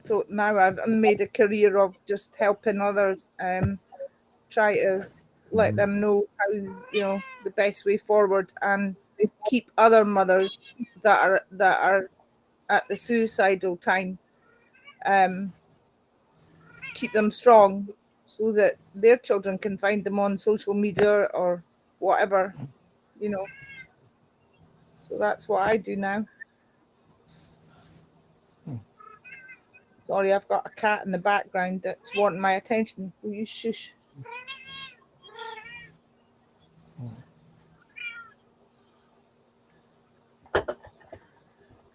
So now I've made a career of just helping others, try to let them know how, the best way forward, and keep other mothers that are at the suicidal time, keep them strong, so that their children can find them on social media or whatever, So that's what I do now. Sorry, I've got a cat in the background that's wanting my attention. Will you shush?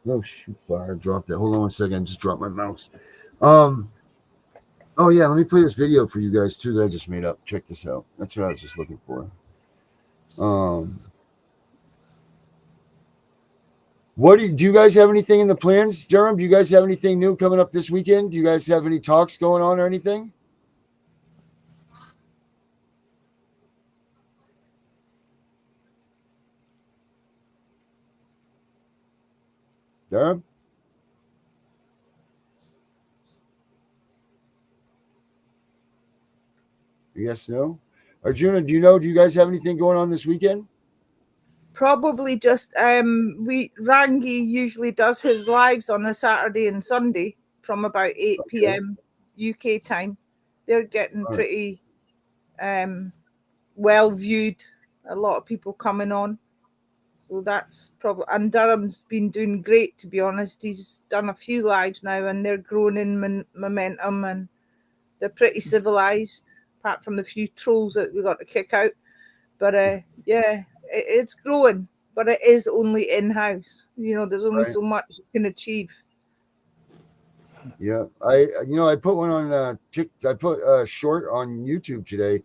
Oh shoot, fire! Dropped it. Hold on 1 second. I just dropped my mouse. Oh yeah, let me play this video for you guys too that I just made up. Check this out. That's what I was just looking for. What do you guys have anything in the plans, Durham? Do you guys have anything new coming up this weekend? Do you guys have any talks going on or anything? Durham? Yes, no? Arjuna, do you guys have anything going on this weekend? Probably just Rangi usually does his lives on a Saturday and Sunday from about 8 p.m. UK time. They're getting pretty well viewed. A lot of people coming on. So that's probably, and Durham's been doing great, to be honest. He's done a few lives now, and they're growing in momentum, and they're pretty civilized, apart from the few trolls that we got to kick out. But yeah, it's growing, but it is only in-house. There's only so much you can achieve. Yeah, I put one on I put a short on YouTube today,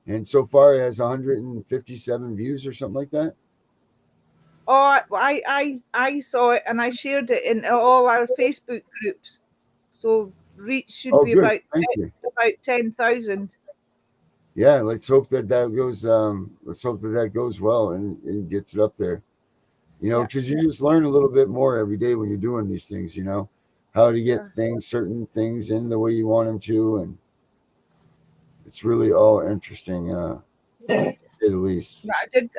and so far it has 157 views or something like that. Oh, I saw it, and I shared it in all our Facebook groups. So reach should be good. about 10,000. Yeah, let's hope that goes. Let's hope that goes well and gets it up there. Because you just learn a little bit more every day when you're doing these things. How to get certain things in the way you want them to, and it's really all interesting, to say the least.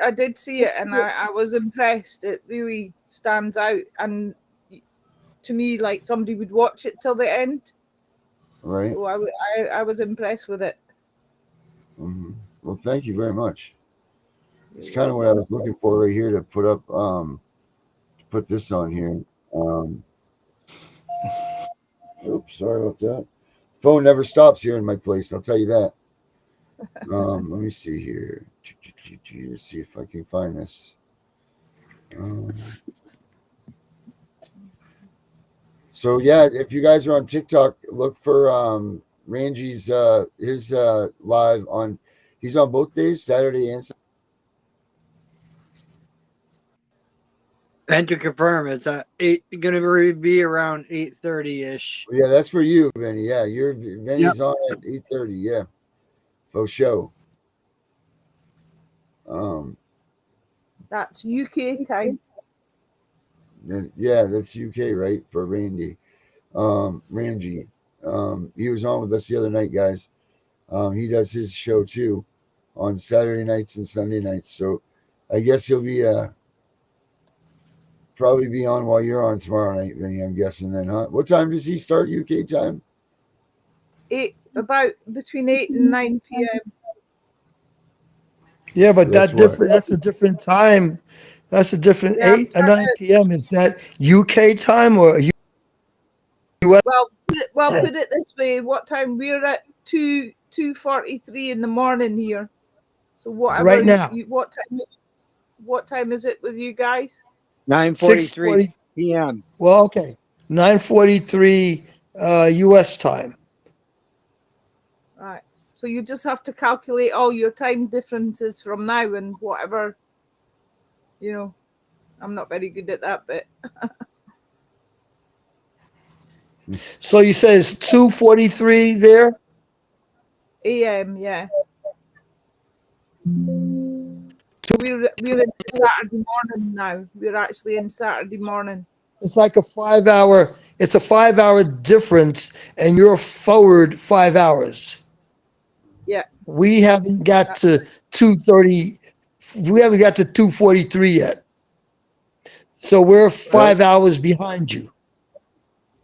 I did see it, and I was impressed. It really stands out, and to me, like somebody would watch it till the end. Right. So I was impressed with it. Mm-hmm. Well, thank you very much. It's kind of what I was looking for right here to put up. To put this on here. Oops, sorry about that. Phone never stops here in my place. I'll tell you that. Let me see here. Let's see if I can find this. So yeah, if you guys are on TikTok, look for Ranji's his live on. He's on both days, Saturday and Sunday. And to confirm, it's at going to be around 8:30 ish. Yeah, that's for you, Vinny. Yeah, Vinny's on at 8:30. Yeah, for show. That's UK time. Yeah, that's UK, right? For Randy. Ranji. He was on with us the other night, guys. He does his show too on Saturday nights and Sunday nights. So I guess he'll be probably be on while you're on tomorrow night, Vinny, I'm guessing then, huh? What time does he start UK time? About between 8 and 9 p.m. Yeah, but That's that what. different. That's a different time. That's a different Yeah, I'm 8 or trying 9 to. p.m. Is that UK time or US? Put it this way. What time we're at? 2:43 in the morning here. So whatever Right now? what time is it with you guys? 9:43 6:40. p.m. Well, okay, 9:43 US time. Right. So you just have to calculate all your time differences from now and whatever, I'm not very good at that bit. So you say it's 2:43 there? AM, yeah. So we're in Saturday morning now. We're actually in Saturday morning. It's like a 5 hour. It's a 5 hour difference, and you're forward 5 hours. Yeah. We haven't got to 2:30. We haven't got to 2:43 yet. So we're 5 hours behind you.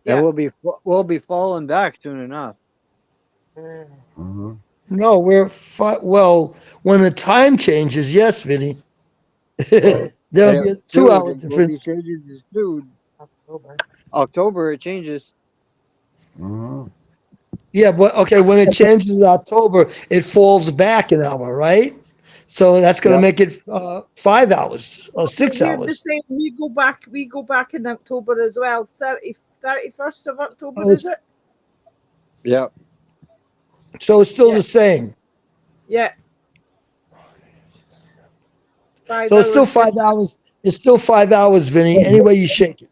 And Yeah. we'll be falling back soon enough. Mm-hmm. No, well, when the time changes, yes, Vinny. There'll be a 2 hour We'll be difference. changing soon. October it changes. Mm-hmm. Yeah, but okay, when it changes in October, it falls back an hour, right? So that's going to make it 5 hours or 6 We're the hours. same. We go back in October as well. 31st of October, Oh, is it? Yep. So it's still the same. Yeah. So it's still 5 hours. It's still 5 hours, Vinny. Any way you shake it,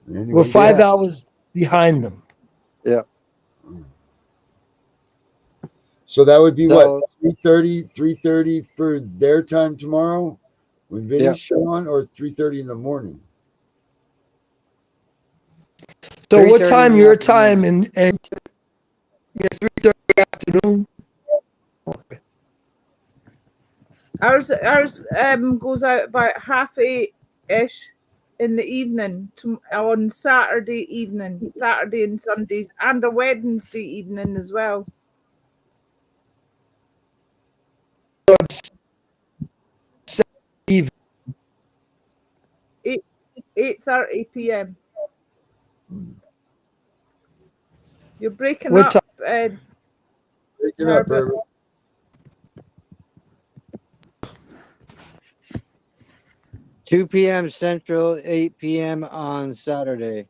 we're 5 hours behind them. Yeah. So that would be what, 3:30 for their time tomorrow when Vinny's show on, or 3:30 in the morning? So what time your time and 3:30 afternoon? Ours goes out about 8:30-ish in the evening on Saturday evening, Saturday and Sundays, and a Wednesday evening as well. Even 8:30 p.m. You're breaking what up, time? Breaking up, Herbert. Herbert. 2 p.m. Central, 8 p.m. on Saturday.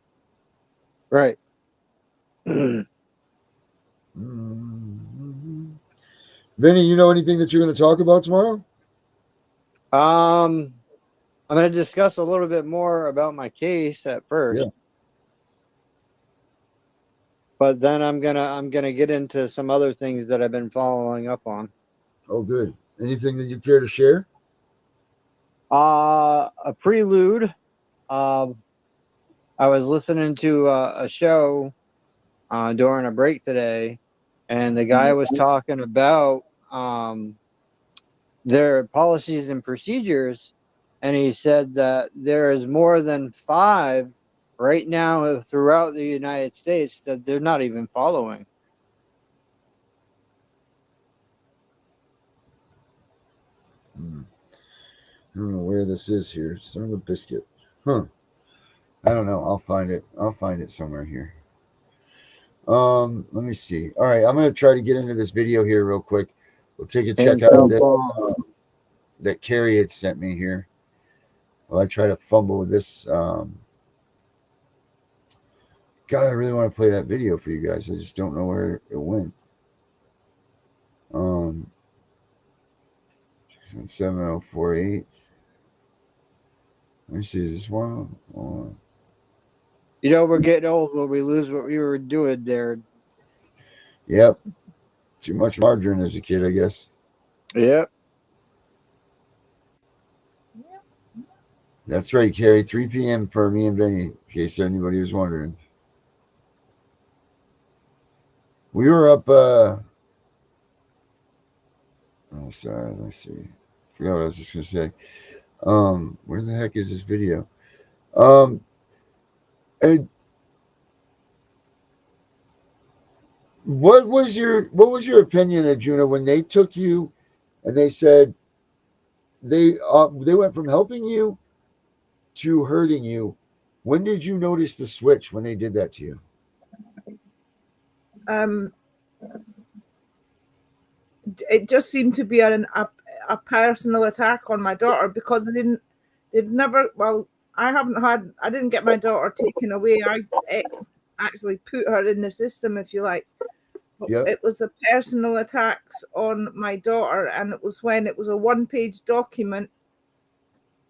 Right. Mm-hmm. Vinny, you know anything that you're going to talk about tomorrow? I'm going to discuss a little bit more about my case at first. Yeah. But then I'm gonna get into some other things that I've been following up on. Oh, good. Anything that you care to share? A prelude. I was listening to a show during a break today, and the guy was talking about their policies and procedures, and he said that there is more than 5 right now throughout the United States that they're not even following. I don't know where this is here. Son of a biscuit. Huh. I don't know. I'll find it. I'll find it somewhere here. Let me see. All right, I'm gonna try to get into this video here real quick. We'll take a check out of this that Carrie had sent me here. Well, I try to fumble with this. God, I really want to play that video for you guys. I just don't know where it went. 7048. Let me see. Is this one? You know, we're getting old when we lose what we were doing there. Yep. Too much margarine as a kid, I guess. Yep. That's right, Carrie. 3 p.m. for me and Vinny, in case anybody was wondering. We were up. Oh, sorry. Let's see. Forgot what I was just gonna say. Where the heck is this video? And what was your opinion, Arjuna, when they took you and they said they went from helping you to hurting you. When did you notice the switch when they did that to you? It just seemed to be a personal attack on my daughter because they've never, well, I didn't get my daughter taken away. I actually put her in the system, if you like. Yep. It was the personal attacks on my daughter, and it was when it was a one-page document,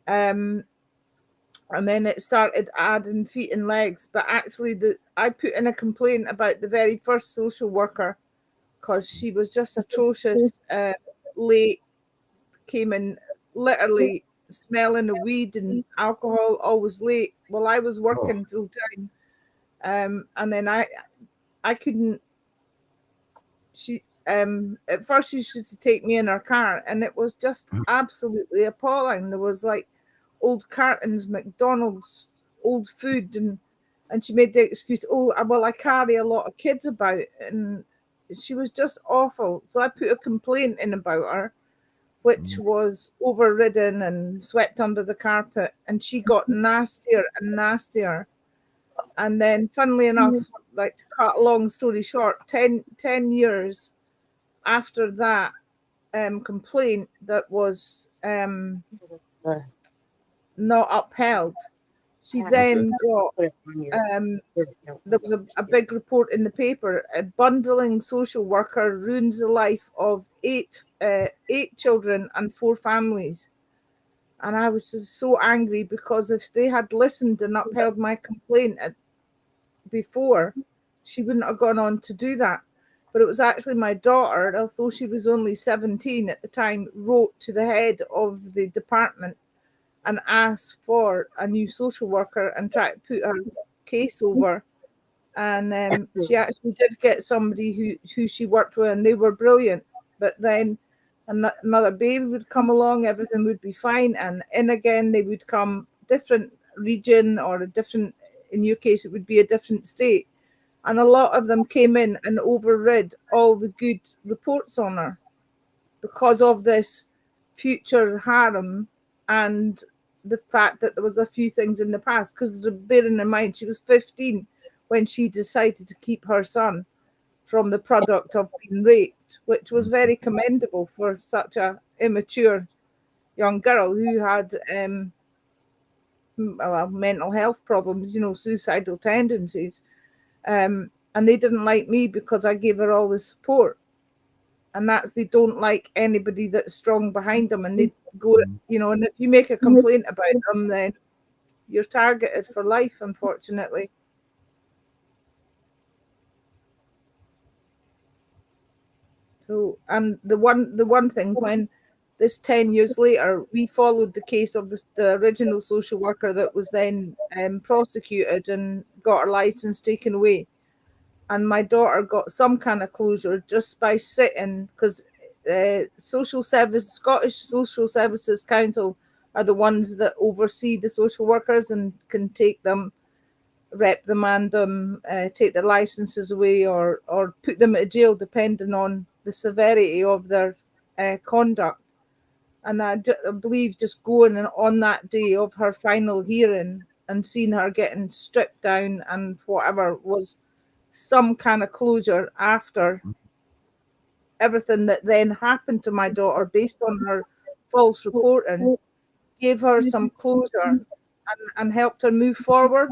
and then it started adding feet and legs. But actually, I put in a complaint about the very first social worker because she was just atrocious. Late, came in literally smelling the weed and alcohol, always late. Well, I was working full time, and then I couldn't. She at first she used to take me in her car, and it was just absolutely appalling. There was like old cartons, McDonald's, old food, and she made the excuse, oh well, I carry a lot of kids about, and she was just awful. So I put a complaint in about her, which was overridden and swept under the carpet, and she got nastier and nastier. And then, funnily enough, like to cut a long story short, 10 years after that complaint that was not upheld, she then got there was a big report in the paper. A bundling social worker ruins the life of eight children and 4 families. And I was just so angry because if they had listened and upheld my complaint before, she wouldn't have gone on to do that. But it was actually my daughter, although she was only 17 at the time, wrote to the head of the department and asked for a new social worker and tried to put her case over. And she actually did get somebody who she worked with, and they were brilliant. But then another baby would come along, everything would be fine, and in again they would come, different region or a different, in your case it would be a different state, and a lot of them came in and overrid all the good reports on her because of this future harem and the fact that there was a few things in the past. Because bearing in mind she was 15 when she decided to keep her son from the product of being raped, which was very commendable for such a immature young girl who had mental health problems, suicidal tendencies. And they didn't like me because I gave her all the support. And that's, they don't like anybody that's strong behind them. And they go, and if you make a complaint about them, then you're targeted for life, unfortunately. So, and the one thing, when this 10 years later, we followed the case of the original social worker that was then prosecuted and got her license taken away. And my daughter got some kind of closure just by sitting, because Scottish Social Services Council are the ones that oversee the social workers and can take them, reprimand them, take their licenses away, or put them at jail depending on the severity of their conduct. And I believe just going on that day of her final hearing and seeing her getting stripped down and whatever was some kind of closure after everything that then happened to my daughter based on her false reporting, gave her some closure and helped her move forward.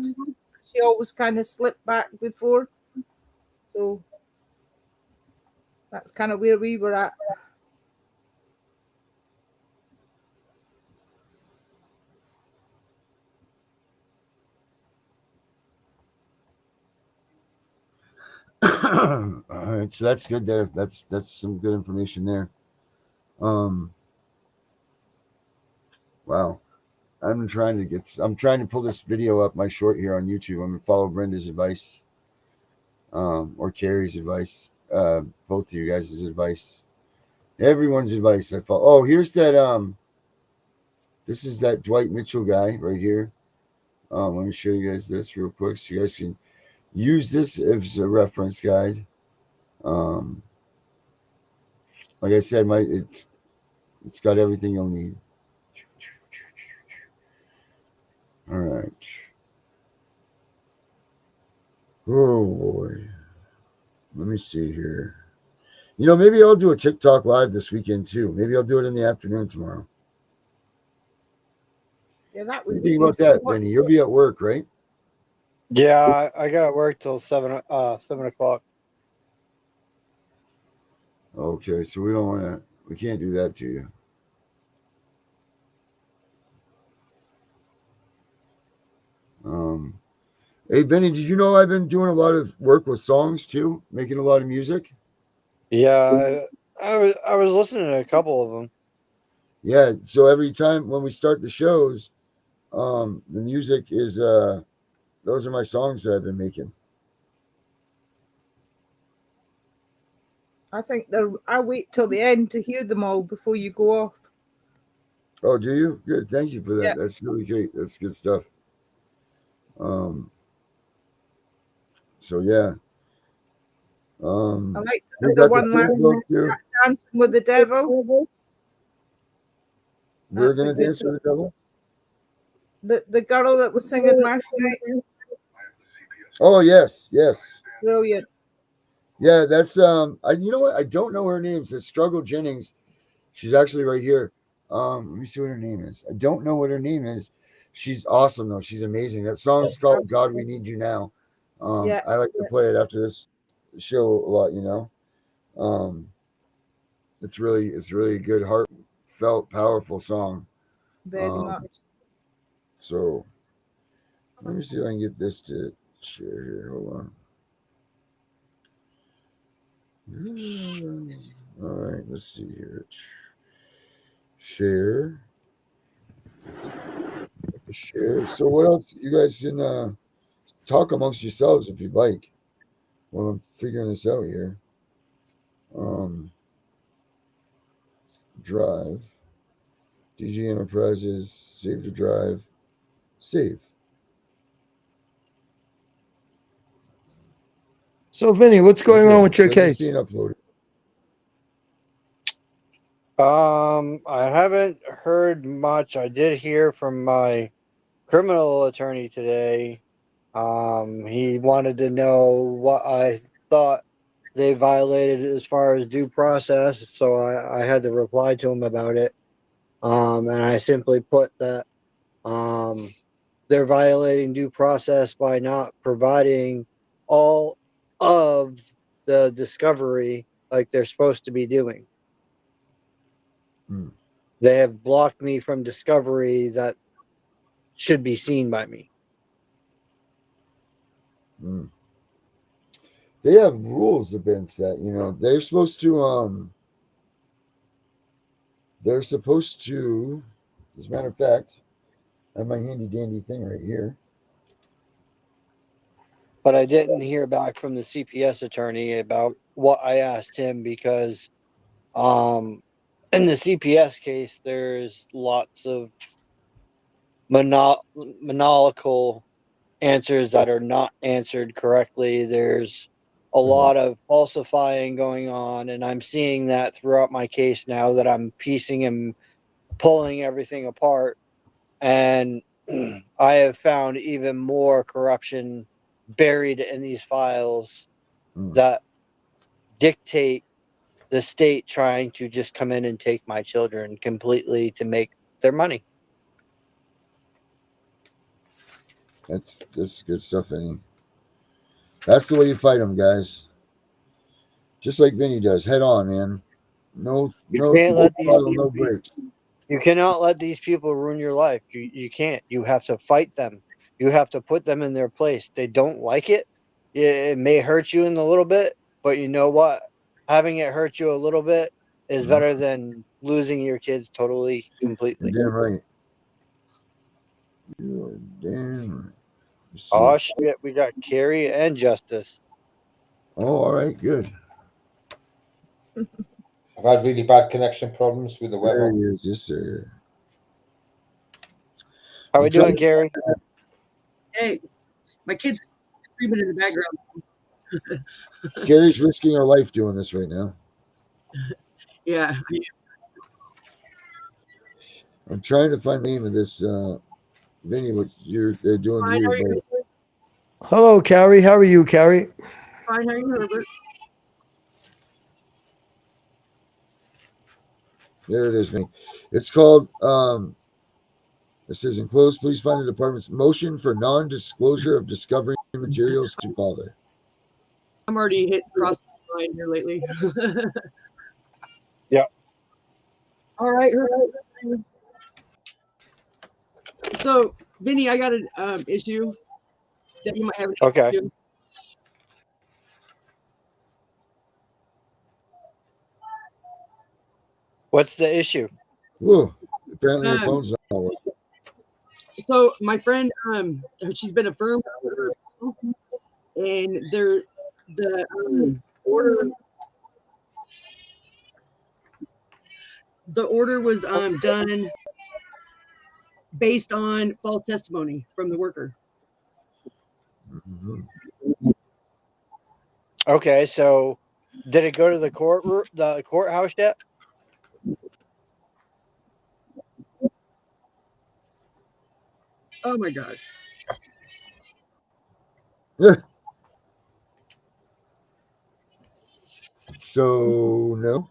She always kind of slipped back before. So that's kind of where we were at. All right, so that's good there. That's some good information there. Wow. I'm trying to pull this video up, my short here on YouTube. I'm gonna follow Brenda's advice, or Carrie's advice, both of you guys' advice, everyone's advice. I follow. Oh, here's that. This is that Dwight Mitchell guy right here. Let me show you guys this real quick so you guys can use this as a reference guide. Like I said, it's got everything you'll need. right. Oh boy. Let me see here. Maybe I'll do a TikTok live this weekend too. Maybe I'll do it in the afternoon tomorrow. Yeah, that What do would you be think good. about that, Vinny? You'll be at work, right? Yeah, I got to work till 7 o'clock. Okay, so we can't do that to you. Hey, Vinny, did you know I've been doing a lot of work with songs too, making a lot of music? Yeah, I was listening to a couple of them. Yeah, so every time when we start the shows, the music is those are my songs that I've been making. I think I wait till the end to hear them all before you go off. Oh, do you? Good. Thank you for that. Yeah. That's really great. That's good stuff. So yeah. I like We the got the one last single too. Dancing with the Devil. We're That's a gonna good dance with the devil. the girl that was singing last night. Oh yes, yes. Brilliant. Yeah, that's you know what? I don't know her name. It's Struggle Jennings. She's actually right here. Let me see what her name is. I don't know what her name is. She's awesome though. She's amazing. That song's called God We Need You Now. Yeah. I like to play it after this show a lot, it's really a good, heartfelt, powerful song. Very much. So let me see if I can get this to share here. Hold on. All right, let's see here. Share. Share. So what else? You guys can talk amongst yourselves if you'd like. While I'm figuring this out here. Drive. DG Enterprises. Save to drive. Save. So, Vinny, what's going on with your So it's case? being uploaded. I haven't heard much. I did hear from my criminal attorney today. He wanted to know what I thought they violated as far as due process, so I had to reply to him about it. And I simply put that they're violating due process by not providing all of the discovery like they're supposed to be doing. Hmm. They have blocked me from discovery that should be seen by me. They have rules against that. They're supposed to. They're supposed to. As a matter of fact, I have my handy dandy thing right here. But I didn't hear back from the CPS attorney about what I asked him because in the CPS case, there's lots of maniacal answers that are not answered correctly. There's a lot of falsifying going on, and I'm seeing that throughout my case now that I'm piecing and pulling everything apart. And I have found even more corruption buried in these files that dictate the state trying to just come in and take my children completely to make their money. That's good stuff, Vinny. That's the way you fight them, guys. Just like Vinny does, head on, man. No Can't let these throttle, people no brakes. You cannot let these people ruin your life. You can't. You have to fight them. You have to put them in their place. They don't like it. It may hurt you in a little bit, but you know what? Having it hurt you a little bit is better than losing your kids totally, completely. You're damn right. You're damn right. Oh shit, we got Carrie and Justice. Oh, all right, good. I've had really bad connection problems with the weather. There he is, yes, sir. How we doing, Carrie? Hey, my kid's screaming in the background. Carrie's risking her life doing this right now. Yeah. I'm trying to find the name of this Vinny, what they're doing to Fine, you, how are you? but Hello, Carrie. How are you, Carrie? Fine, how are you, Herbert? there it is, Vinny. It's called it says enclosed, please find the department's motion for non-disclosure of discovery materials to father. I'm already hit cross the line here lately. Yeah. All right, Herbert. So, Vinny, I got an issue that you might have an Okay. issue. What's the issue? Whoa, apparently her phone's not working. So my friend, she's been affirmed, and the order was done based on false testimony from the worker. Mm-hmm. Okay, so did it go to the courthouse yet? Oh my God. So no.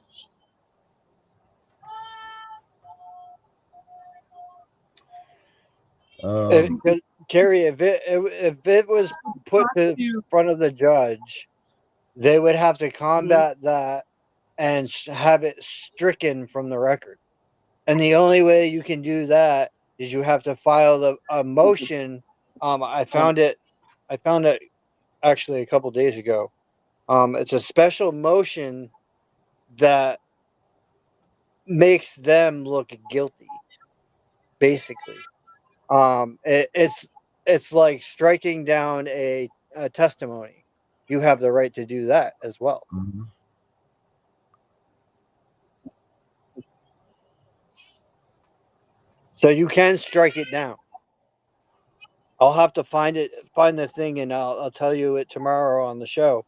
Carrie, if it was put to front of the judge, they would have to combat that and have it stricken from the record. And the only way you can do that is you have to file a motion. I found it actually a couple days ago. It's a special motion that makes them look guilty, basically. It's like striking down a testimony. You have the right to do that as well. Mm-hmm. So you can strike it down. I'll have to find the thing, and I'll tell you it tomorrow on the show.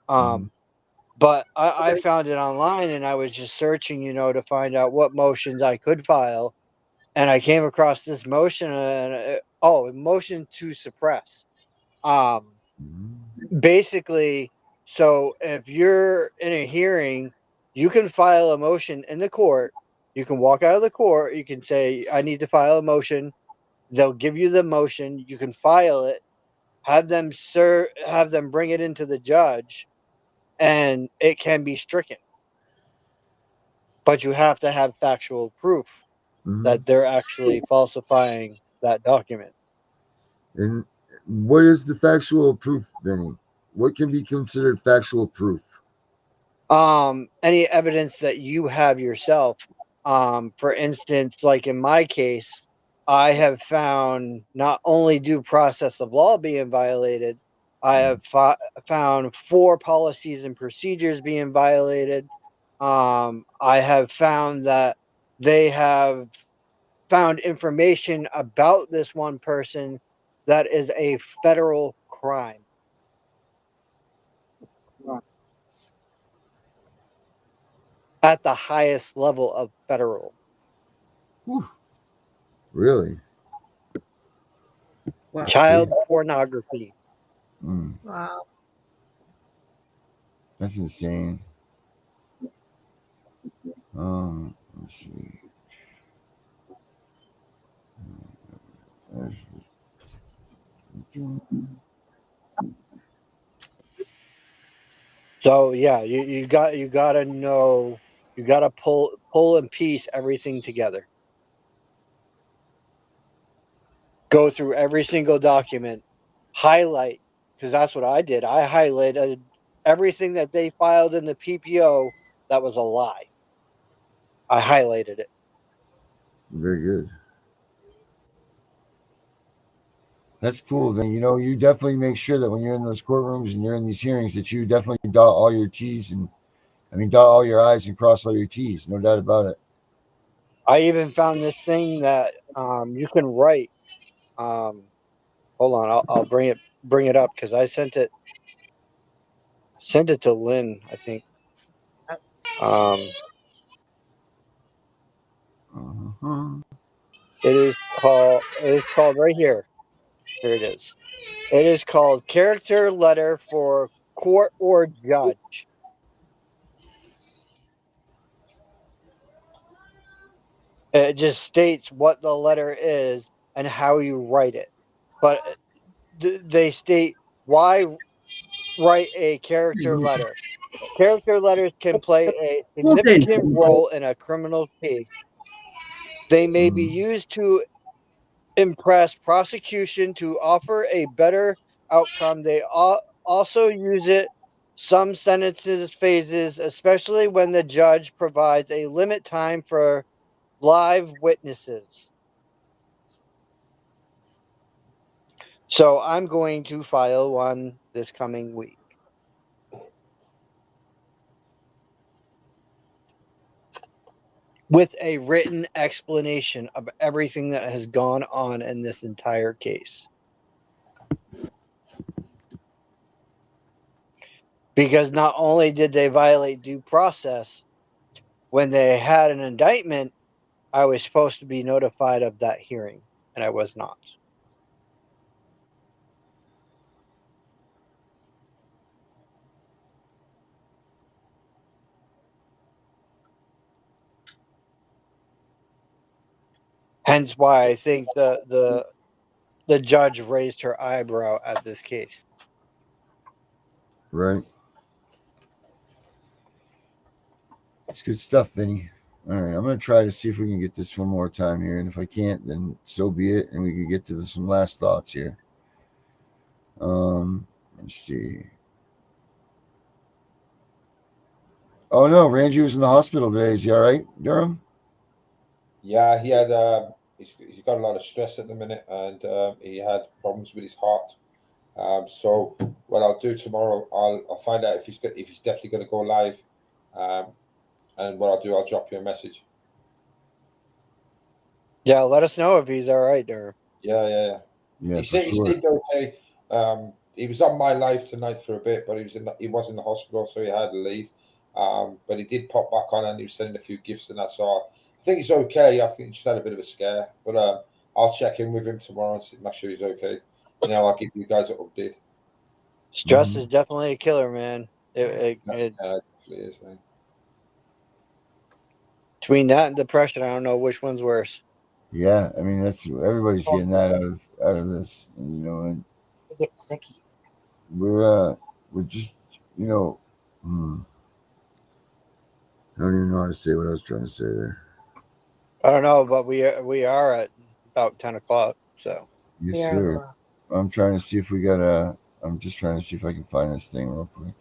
But I found it online, and I was just searching, to find out what motions I could file, and I came across this motion, and motion to suppress. Basically, so if you're in a hearing, you can file a motion in the court. You can walk out of the court. You can say, "I need to file a motion." They'll give you the motion. You can file it. Have them bring it into the judge, and it can be stricken. But you have to have factual proof that they're actually falsifying that document. And what is the factual proof, Benny? What can be considered factual proof? Any evidence that you have yourself. For instance, like in my case, I have found not only due process of law being violated, I have found 4 policies and procedures being violated. I have found that they have found information about this one person that is a federal crime. At the highest level of federal. Really? Wow. Child pornography. Wow. That's insane. Let's see. So yeah, you gotta know, you gotta pull and piece everything together. Go through every single document, highlight, because that's what I did. I highlighted everything that they filed in the PPO that was a lie. I highlighted it. Very good. That's cool, then. You definitely make sure that when you're in those courtrooms and you're in these hearings that you definitely dot all your T's dot all your I's and cross all your T's. No doubt about it. I even found this thing that you can write. Hold on, I'll bring it up because I sent it to Lynn, I think. It is called right here. Here it is. It is called character letter for court or judge. It just states what the letter is and how you write it. But they state why write a character letter. Character letters can play a significant role in a criminal case. They may be used to impress prosecution to offer a better outcome. They also use it some sentences phases, especially when the judge provides a limit time for live witnesses. So I'm going to file one this coming week. With a written explanation of everything that has gone on in this entire case. Because not only did they violate due process, when they had an indictment, I was supposed to be notified of that hearing, and I was not. Hence why I think the judge raised her eyebrow at this case. Right. It's good stuff, Vinny. All right, I'm going to try to see if we can get this one more time here. And if I can't, then so be it. And we can get to some last thoughts here. Let's see. Oh, no. Randy was in the hospital today. Is he all right, Durham? Yeah, he had he's got a lot of stress at the minute, and he had problems with his heart. So what I'll do tomorrow, I'll find out if he's definitely going to go live, and what I'll do, I'll drop you a message. Yeah, let us know if he's all right, Durham. Yeah. He seemed okay. He was on my live tonight for a bit, but he was in the hospital, so he had to leave. But he did pop back on, and he was sending a few gifts and that. So I think he's okay. I think he just had a bit of a scare, but I'll check in with him tomorrow and make sure he's okay. And I'll give you guys an update. Stress is definitely a killer, man. It definitely is. Man. Between that and depression, I don't know which one's worse. Yeah, I mean that's everybody's getting that out of this, and It gets sticky. we're just I don't even know how to say what I was trying to say there. I don't know, but we are at about 10 o'clock. So yes, sir. I'm trying to see if we got I'm just trying to see if I can find this thing real quick.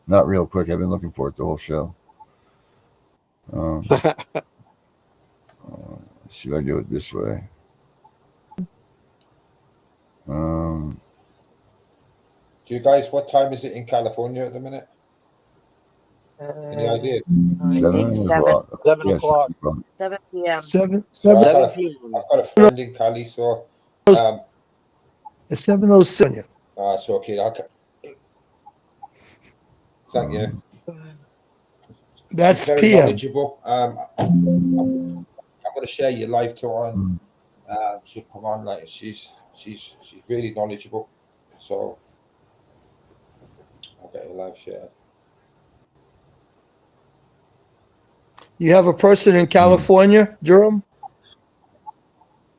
Not real quick. I've been looking for it the whole show. Let's see if I do it this way. Do you guys? What time is it in California at the minute? Any ideas? 7 o'clock. 7 o'clock. 7 p.m. 7 So 7. I've got a friend in Cali, so It's 7:07. so okay. Thank you. That's She's very PM. knowledgeable. I'm going to share your live tour on. She'll come on like she's really knowledgeable. So I'll get your live shared. You have a person in California, Durham?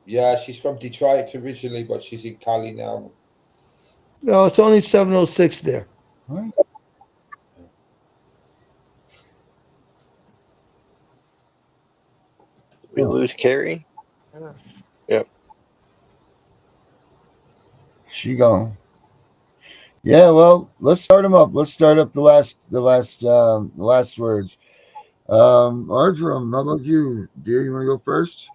Yeah, she's from Detroit originally, but she's in Cali now. No, it's only 7:06 there. What? We lose Carrie. Yep. She gone. Yeah, well, let's start them up. Let's start up the last words. Ardrum, how about you? Dear, you want to go first?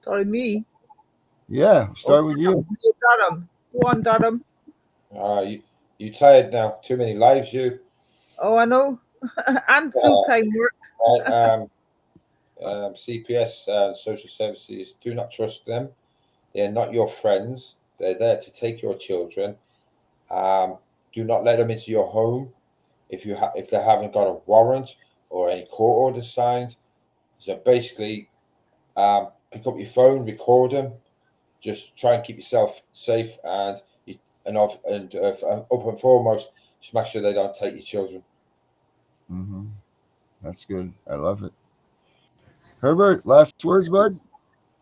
Sorry, me. Yeah, start with you. Durham. Go on, Durham. You tired now? Too many lives, you. Oh, I know. And full-time work. Right, CPS, social services, do not trust them. They're not your friends. They're there to take your children. Do not let them into your home if they haven't got a warrant or any court order signed. So basically, Pick up your phone, record them. Just try and keep yourself safe, and up and foremost, just make sure they don't take your children. That's good. I love it. Herbert, last words, bud?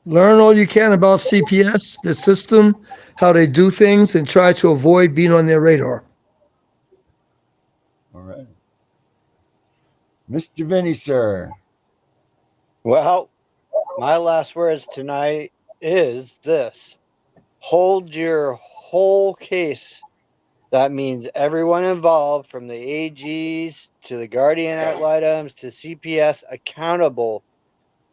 Learn all you can about CPS, the system, how they do things, and try to avoid being on their radar. All right. Mr. Vinny, sir. Well, my last words tonight is this. Hold your whole case. That means everyone involved, from the AGs to the guardian ad litems to CPS, accountable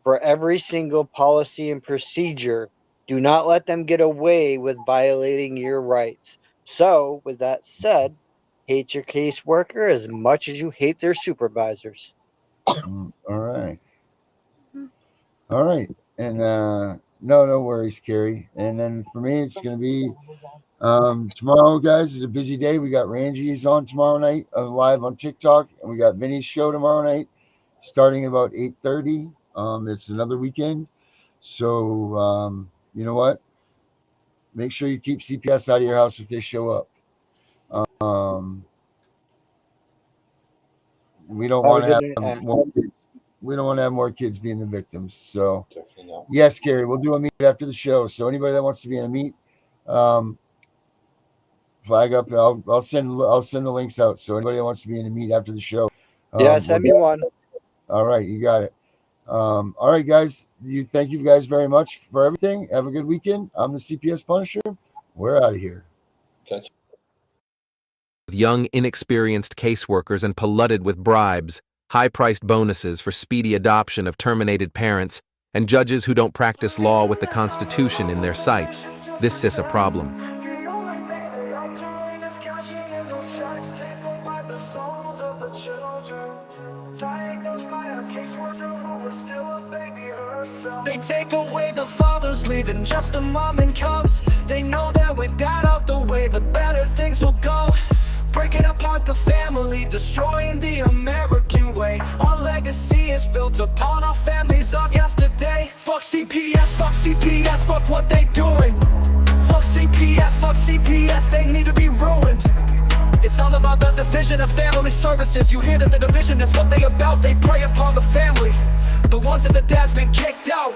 for every single policy and procedure. Do not let them get away with violating your rights. So, with that said, hate your caseworker as much as you hate their supervisors. All right. All right. And no worries, Carrie. And then for me, it's going to be tomorrow, guys, is a busy day. We got Ranji's on tomorrow night live on TikTok, and we got Vinny's show tomorrow night starting about 8:30. It's another weekend. So, you know what? Make sure you keep CPS out of your house if they show up. We don't want to have more kids. We don't want to have more kids being the victims. So, yes, Gary, we'll do a meet after the show. So, anybody that wants to be in a meet, flag up. I'll send the links out. So, anybody that wants to be in a meet after the show, send me one. All right, you got it. All right, guys. Thank you guys very much for everything. Have a good weekend. I'm the CPS Punisher. We're out of here. Catch. With young, inexperienced caseworkers and polluted with bribes, high-priced bonuses for speedy adoption of terminated parents, and judges who don't practice law with the Constitution in their sights, this is a problem. They take away the fathers, leaving just a mom and cubs. They know that with dad out the way, the better things will go. Breaking apart the family, destroying the American way. Our legacy is built upon our families of yesterday. Fuck CPS, fuck what they doing. Fuck CPS, they need to be ruined. It's all about the division of family services. You hear that the division is what they about. They prey upon the family, the ones that the dad's been kicked out.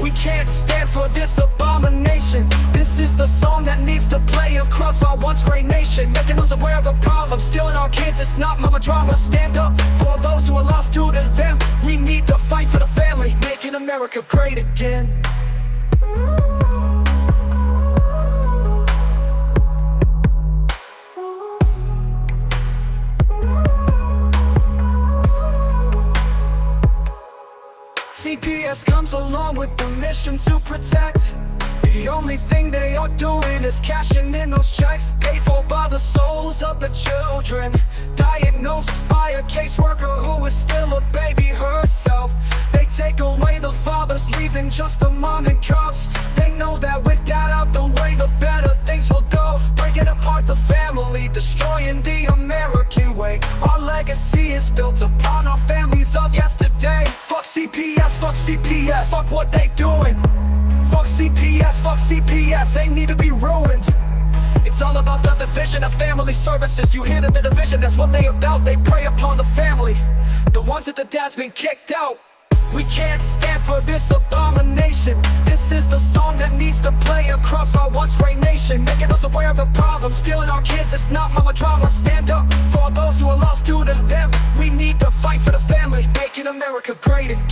We can't stand for this abomination. This is the song that needs to play across our once great nation, making us aware of the problem. Stealing our kids, it's not mama drama. Stand up for those who are lost to them. We need to fight for the family, making America great again. CPS comes along with the mission to protect. The only thing they are doing is cashing in those checks, paid for by the souls of the children, diagnosed by a caseworker who is still a baby herself. They take away the fathers, leaving just a mom and cubs. They know that with dad out the way, the better things will go. Breaking apart the family, destroying the American way. Our legacy is built upon our families of yesterday. Fuck CPS, fuck what they doing. Fuck CPS, they need to be ruined. It's all about the division of family services. You hear that the division, that's what they about. They prey upon the family, the ones that the dad's been kicked out. We can't stand for this abomination. This is the song that needs to play across our once great nation, making us aware of the problem. Stealing our kids, it's not mama drama. Stand up for those who are lost to them. We need to fight for the family, making America great again.